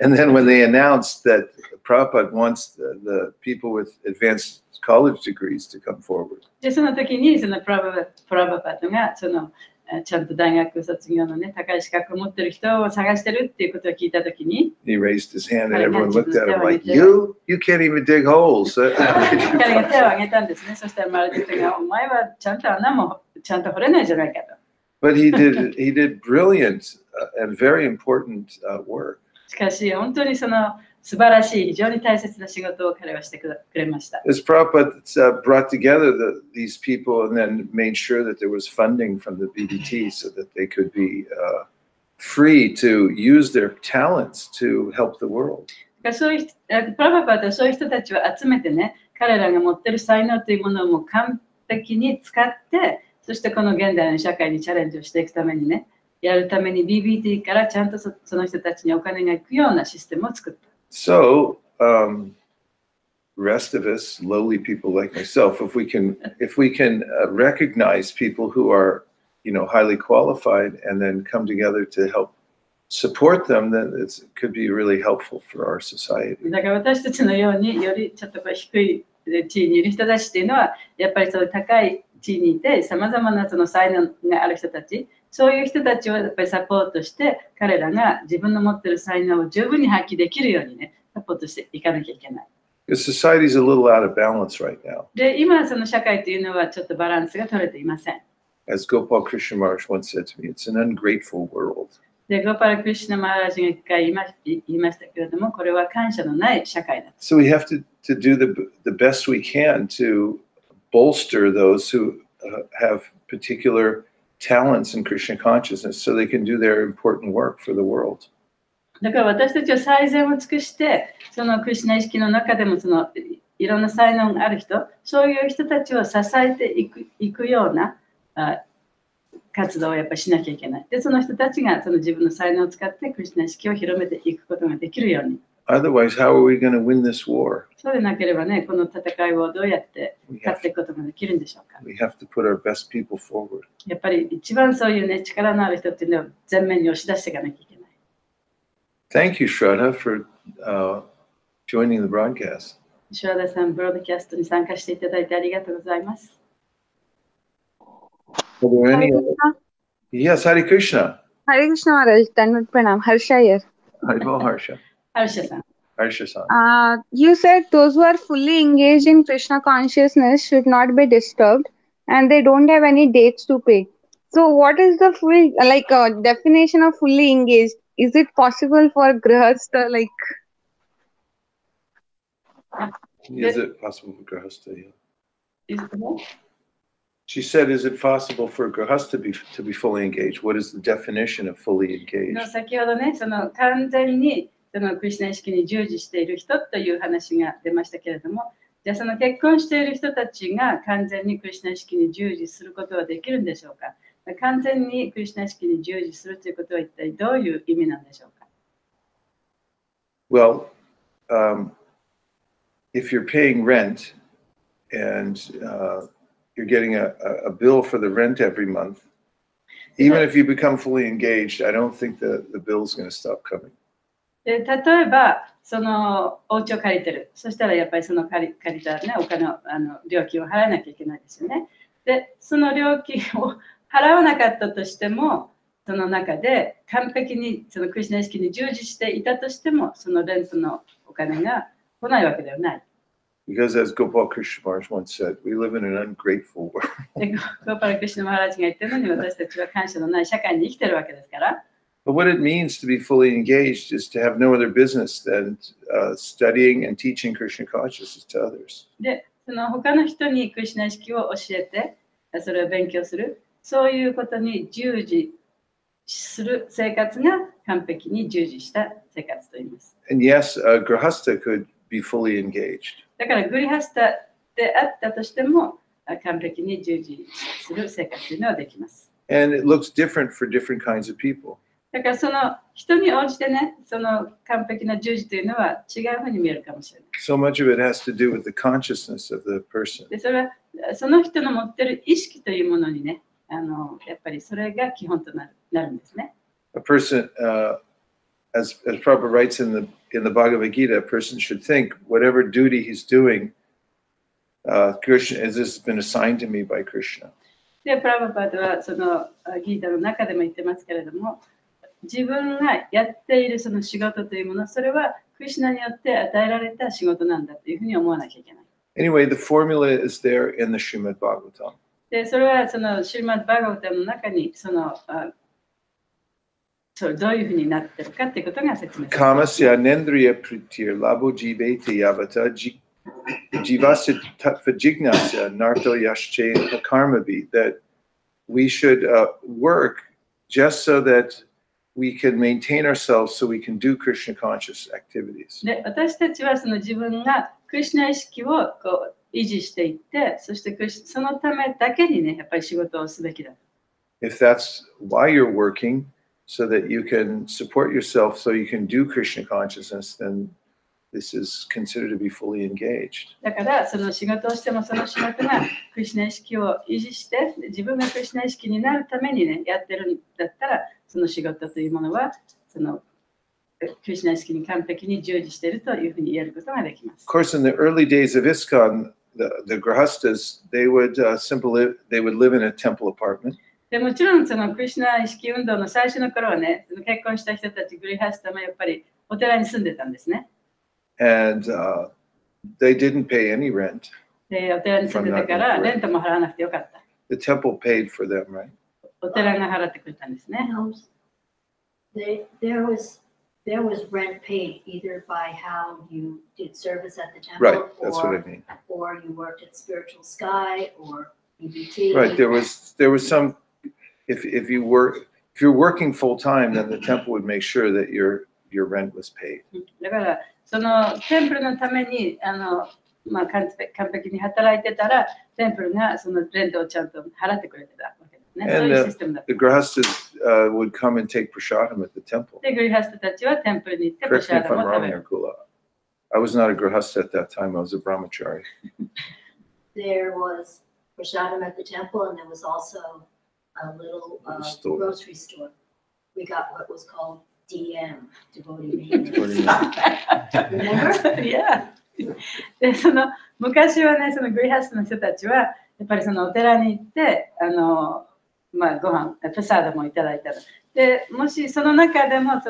And then when they announced that Prabhupada wants the people with advanced college degrees to come forward, で、その時にそのプラバパトがそのちゃんと大学卒業のね、高い資格を持ってる人を探してるっていうことを聞いた時に、 he raised his hand and everyone looked at him like, you can't even dig holes. 彼が手を挙げたんですね。そしたら周りの人が、お前はちゃんと穴もちゃんと掘れないじゃないかと。But he did brilliant and very important work. しかし、本当にその素晴らしい、非常に大切な仕事を彼はしてくれました。As Prabhupada brought together these people and then made sure that there was funding from the BDT so that they could be free to use their talents to help the world. そういうプラバパとそういう人たちを集めてね、彼らが持っている才能というものをもう完璧に使って、そしてこの現代の社会にチャレンジをしていくためにね、やるために BBT からちゃんとその人たちにお金が行くようなシステムを作った。So, rest of us, lowly people like myself, if we can recognize people who are, highly qualified and then come together to help support them, then it could be really helpful for our society. だから私たちのようによりちょっと低い地位にいる人たちっていうのは、やっぱりそういう高い地位にいて、さまざまなその才能がある人たち、そういう人たちをやっぱりサポートして、彼らが自分の持っている才能を十分に発揮できるようにね、サポートしていかなきゃいけない。Because society is a little out of balance right now. で、今その社会というのはちょっとバランスが取れていません。As Gopal Krishna Maharaj once said to me, it's an ungrateful world. で、ゴパラ・クリシュナ・マハラジが一回言いましたけれども、これは感謝のない社会だ。So we have to do the best we can to bolster those who have particular talents in Krishna consciousness so they can do their important work for the world. だから私たちは最善を尽くして、そのクリシュナ意識の中でもそのいろんな才能がある人、そういう人たちを支えていくような活動をやっぱりしなきゃいけない。で、その人たちがその自分の才能を使ってクリシュナ意識を広めていくことができるように。Otherwise, how are we going to win this war? そうでなければね、この戦いをどうやって勝っていくことができるんでしょうか。We have to put our best people forward. やっぱり一番そういうね、力のある人っていうのを前面に押し出していかなきゃいけない。Thank you, Shraddha, for joining the broadcast. シュラダさん、ブロードキャストに参加していただいてありがとうございます。Are there any? Hare Krishna. Yes, Hare Krishna. Hare Krishna Maharaj, Danvat Pranam, Harsha here. Haribo Harsha. ハルシャさん。 Harsha-san. You said those who are fully engaged in Krishna consciousness should not be disturbed and they don't have any dates to pay. So what is the full definition of fully engaged? Is it possible for grihastha Is it possible for Grahastha? Yeah. Is it more? She said, is it possible for Grahastha to be fully engaged? What is the definition of fully engaged? 先ほどね、その完全にそのクリシュナ意識に従事している人という話が出ましたけれども、じゃあその結婚している人たちが完全にクリシュナ意識に従事することはできるんでしょうか。完全にクリシュナ意識に従事するということは一体どういう意味なんでしょうか。Well, if you're paying rent and you're getting a bill for the rent every month, even if you become fully engaged, I don't think the bill is going to stop coming. で例えば、そのお家を借りてる。そしたらやっぱりその借りた、ね、お金を料金を払わなきゃいけないですよね。で、その料金を払わなかったとしても、その中で完璧にそのクリシュナ意識に従事していたとしても、そのレントのお金が来ないわけではない。Because as Gopal Krishna Maharaj once said, we live in an ungrateful world. でゴパラ・クリシュナ・マハラジが言ってるのに私たちは感謝のない社会に生きてるわけですから。But what it means to be fully engaged is to have no other business than studying and teaching Krishna consciousness to others. で、その他の人にクリシュナ意識を教えて、それを勉強する、そういうことに従事する生活が完璧に従事した生活と言います。And yes, Grahastha could be fully engaged. だからグリハスタであったとしても完璧に従事する生活というのはできます。And it looks different for different kinds of people. だからその人に応じてね、その完璧な従事というのは違うふうに見えるかもしれない。So much of it has to do with the consciousness of the person. でそれはその人の持ってる意識というものにね、やっぱりそれが基本となるんですね。A person, as Prabhupada writes in the Bhagavad Gita, a person should think whatever duty he's doing, Krishna has this been assigned to me by Krishna. で、プラバパードはそのギータの中でも言ってますけれども、自分がやっているその仕事というもの、それはクリシュナによって与えられた仕事なんだというふうに思わなきゃいけない。Anyway, the formula is there in the Srimad Bhagavatam. で、それはそのシュリマッド・バガバタムの中にそのどういうふうになってるかということが説明されています。Kamasya nendriya pritir labo jivete yavata jivasya tattva jignasya narto yashche karmabi, that we should work just so that we can maintain ourselves so we can do Krishna conscious activities. で、私たちはその自分がクリシュナ意識をこう維持していって、そしてそのためだけにね、やっぱり仕事をすべきだ。If that's why you're working, so that you can support yourself, so you can do Krishna consciousness, then this is considered to be fully engaged. だからその仕事をしてもその仕事がクリシュナ意識を維持して、自分がクリシュナ意識になるためにね、やってるんだったら、その仕事というものはそのクリシュナ意識に完璧に従事しているというふうに言えることができます。Of course, in the early days of ISKCON, the grahastas, they would live in a temple apartment. でもちろんそのクリシュナ意識運動の最初の頃はね、結婚した人たちグリハスタもやっぱりお寺に住んでたんですね。And they didn't pay any rent. で、お寺に住んでたからレントも払わなくてよかった。The temple paid for them, right? お寺が払ってくれたんですね。There was rent paid either by how you did service at the temple, Right, that's what I mean. Or you worked at Spiritual Sky or EBT. Right, there was some. If you're working full time, then the temple would make sure that your rent was paid. だからそのテンプルのために完璧に働いてたらテンプルがそのレントをちゃんと払ってくれてたわけですね。そういうシステムだった。The grahastas would come and take prasadam at the temple. でグリハスタたちはテンプルに行ってプラ Correct シ me ャ if ダ I'm ムを食 wrong べ here, る。 Kula. I was not a grahasta at that time. I was a brahmachari. There was prasadam at the temple, and there was also a little grocery store. We got what was called DM, devotee maintenance. Remember? Yeah. でその昔はね、そのグリハスタの人たちはやっぱりそのお寺に行ってご飯、プサードもいただいたら。で、もしその中でも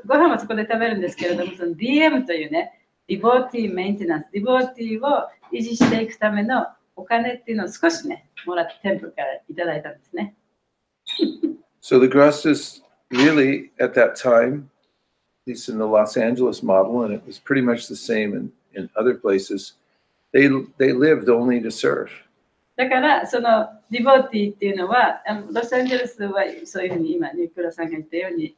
ご飯はそこで食べるんですけれども、その DM というね、ディボーティーメンテナンス、ディボーティーを維持していくためのお金っていうのを少しね、もらってテンプルからいただいたんですね。So the Grustas really, at that time, at least in the Los Angeles model, and it was pretty much the same in other places, they lived only to serve. だからそのディボーティーっていうのはロサンゼルスはそういうふうに今ニクロさんが言ったように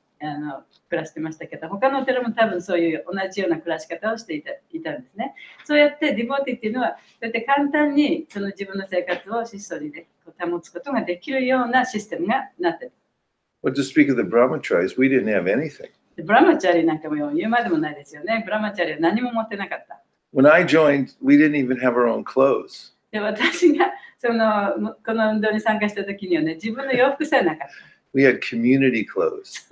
暮らしてましたけど、他のお寺も多分そういう同じような暮らし方をしていたんですね。そうやってディボーティーっていうのはそうやって簡単にその自分の生活を質素に、ね、保つことができるようなシステムがなっている。But to speak of the brahmacharis, we didn't have anything. ブラマチャリなんかも言うまでもないですよね。ブラマチャリは何も持ってなかった。When I joined, we didn't even have our own clothes. で、私がこの運動に参加した時にはね、自分の洋服さえなかった。We had community clothes.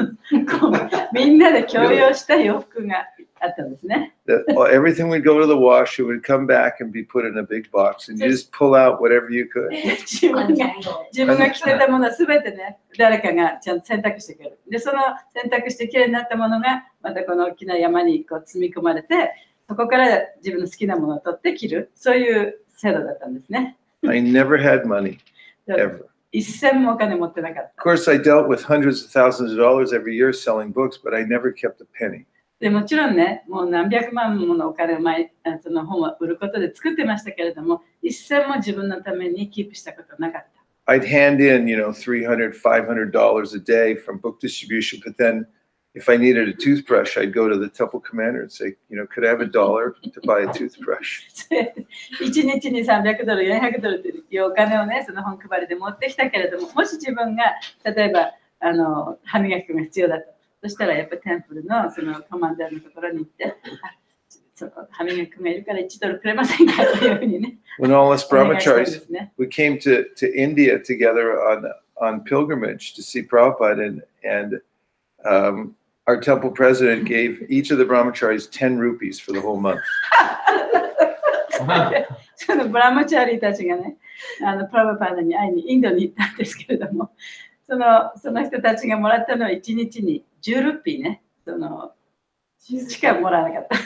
みんなで共用した洋服があったんですね。Everything would go to the wash, it would come back and be put in a big box, and you just pull out whatever you could. 自分が着てたものはすべてね、誰かがちゃんと洗濯してくれる。で、その洗濯してきれいになったものが、またこの大きな山に積み込まれて、そこから自分の好きなものを取って着る、そういう制度だったんですね。I never had money, ever. 一銭もお金持ってなかった。Of course, I dealt with hundreds of thousands of dollars every year selling books, but I never kept a penny. でもちろんね、もう何百万ものお金をその本を売ることで作ってましたけれども、一銭も自分のためにキープしたことはなかった。I'd hand in, $300, $500 a day from book distribution, but then if I needed a toothbrush, I'd go to the temple commander and say, could I have $1 to buy a toothbrush? 1日に$300、$400というお金をね、その本配りで持ってきたけれども、もし自分が例えば歯磨き粉が必要だと、そしたらやっぱりテンプルのそのコマンダーのところに行って、歯磨き粉がいるから$1くれませんかというふうにね。When all us brahmacharis, we came to India together on pilgrimage to see Prabhupada, and our temple president gave each of the brahmacharis 10 rupees for the whole month. そのブラマチャーリーたちがね、プラバパーダに会いにインドに行ったんですけれども、その人たちがもらったのは1日に10ルピーね、しかもらわなかった。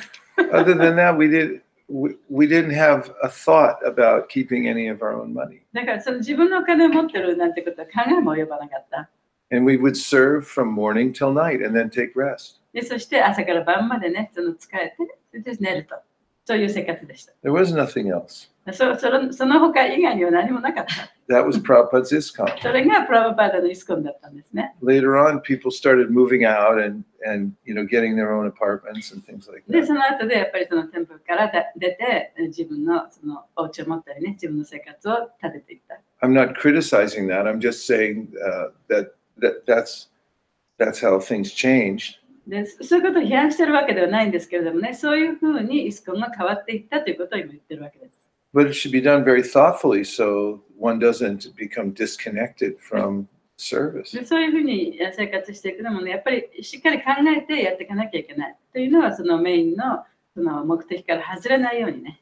Other than that, we didn't have a thought about keeping any of our own money. だから自分のお金を持ってるなんてことは考えも及ばなかった。And we would serve from morning till night and then take rest. で、そして朝から晩までね、使えて、それで寝ると。そういう生活でした。There was nothing else. その他以外には何もなかった。That was Prabhupada's ISKCON. それがプラバパーダのイスコンだったんですね。Later on, people started moving out and getting their own apartments and things like で、 that. その後でやっぱりそのテンプルから出て、自分のお家を持ったりね、自分の生活を立てていった。I'm not criticizing that. I'm just saying that's how things changed. で、そういうことを批判してるわけではないんですけれどもね、そういうふうにイスコンが変わっていったということを今言ってるわけです。But it should be done very thoughtfully so one doesn't become disconnected from service. で、そういうふうに生活していくのもね、やっぱりしっかり考えてやっていかなきゃいけないというのは、そのメインの目的から外れないようにね。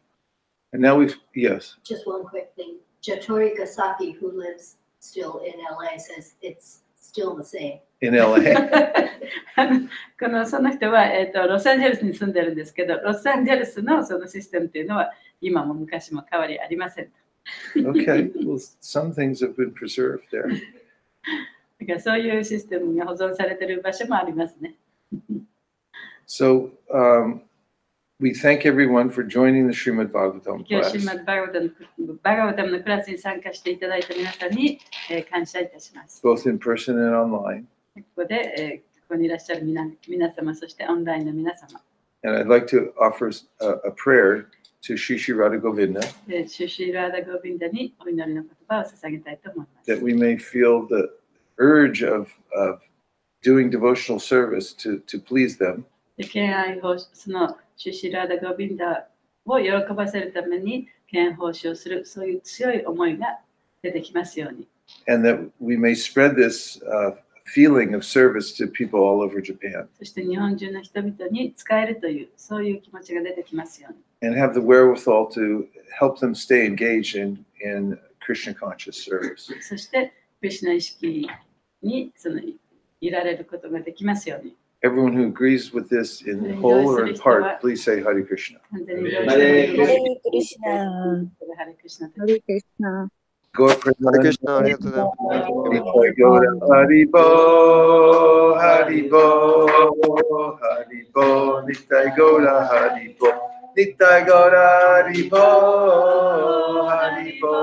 And now yes. Just one quick thing. Jatori Gasaki, who lives still in LA, says it's still the same. In LA. その人は、ロサンゼルスに住んでるんですけど、ロサンゼルスのそのシステムというのは今も昔も変わりありません。Okay, well, some things have been preserved there. だからそういうシステムが保存されている場所もありますね。So we thank everyone for joining the Srimad Bhagavatam 今日、 class, シーマッドバガバタムのクラスに参加していただいた皆さんに、感謝いたします。 both in person and online. ここで、ここにいらっしゃる皆様、そしてオンラインの皆様。And I'd like to offer a prayer to Shri Shri Radha Govinda シュシーラーダ・ゴビンダにお祈りの言葉を捧げたいと思います。 that we may feel the urge of doing devotional service to please them. で、敬愛奉仕、そのシュシーラーダ・ゴビンダを喜ばせるために敬愛奉仕をする、そういう強い思いが出てきますように。 And that we may spread this feeling of service to people all over Japan そして日本中の人々に使えるという、そういう気持ちが出てきますように。 and have the wherewithal to help them stay engaged in Krishna conscious service. そして、クリシュナ意識にいられることができますように。Everyone who agrees with this in whole or in part, please say Hare Krishna. ハレクリシナ。ハレクリシナ。 Hare Krishna. Gaur ハレクリシナ、ありがとうございます。 Nitai Gaura Haribo, Nitai Gaura Haribo, Haribo,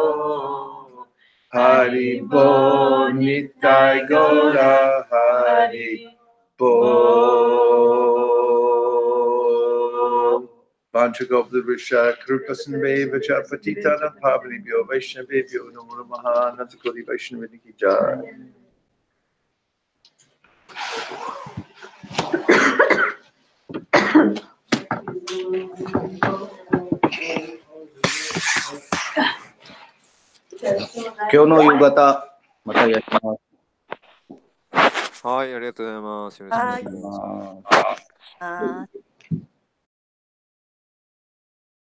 Haribo, Nitai Gaura Haribo. Vanchagopavrisha Krupasnve Vachapatitana Pavanibhyo Vaishnavebhyo Namo Namaha Natakoti Vaishnaviniki Jai. Kyono Yugata, またやります。はい、ありがとうございます。よろしくお願いします。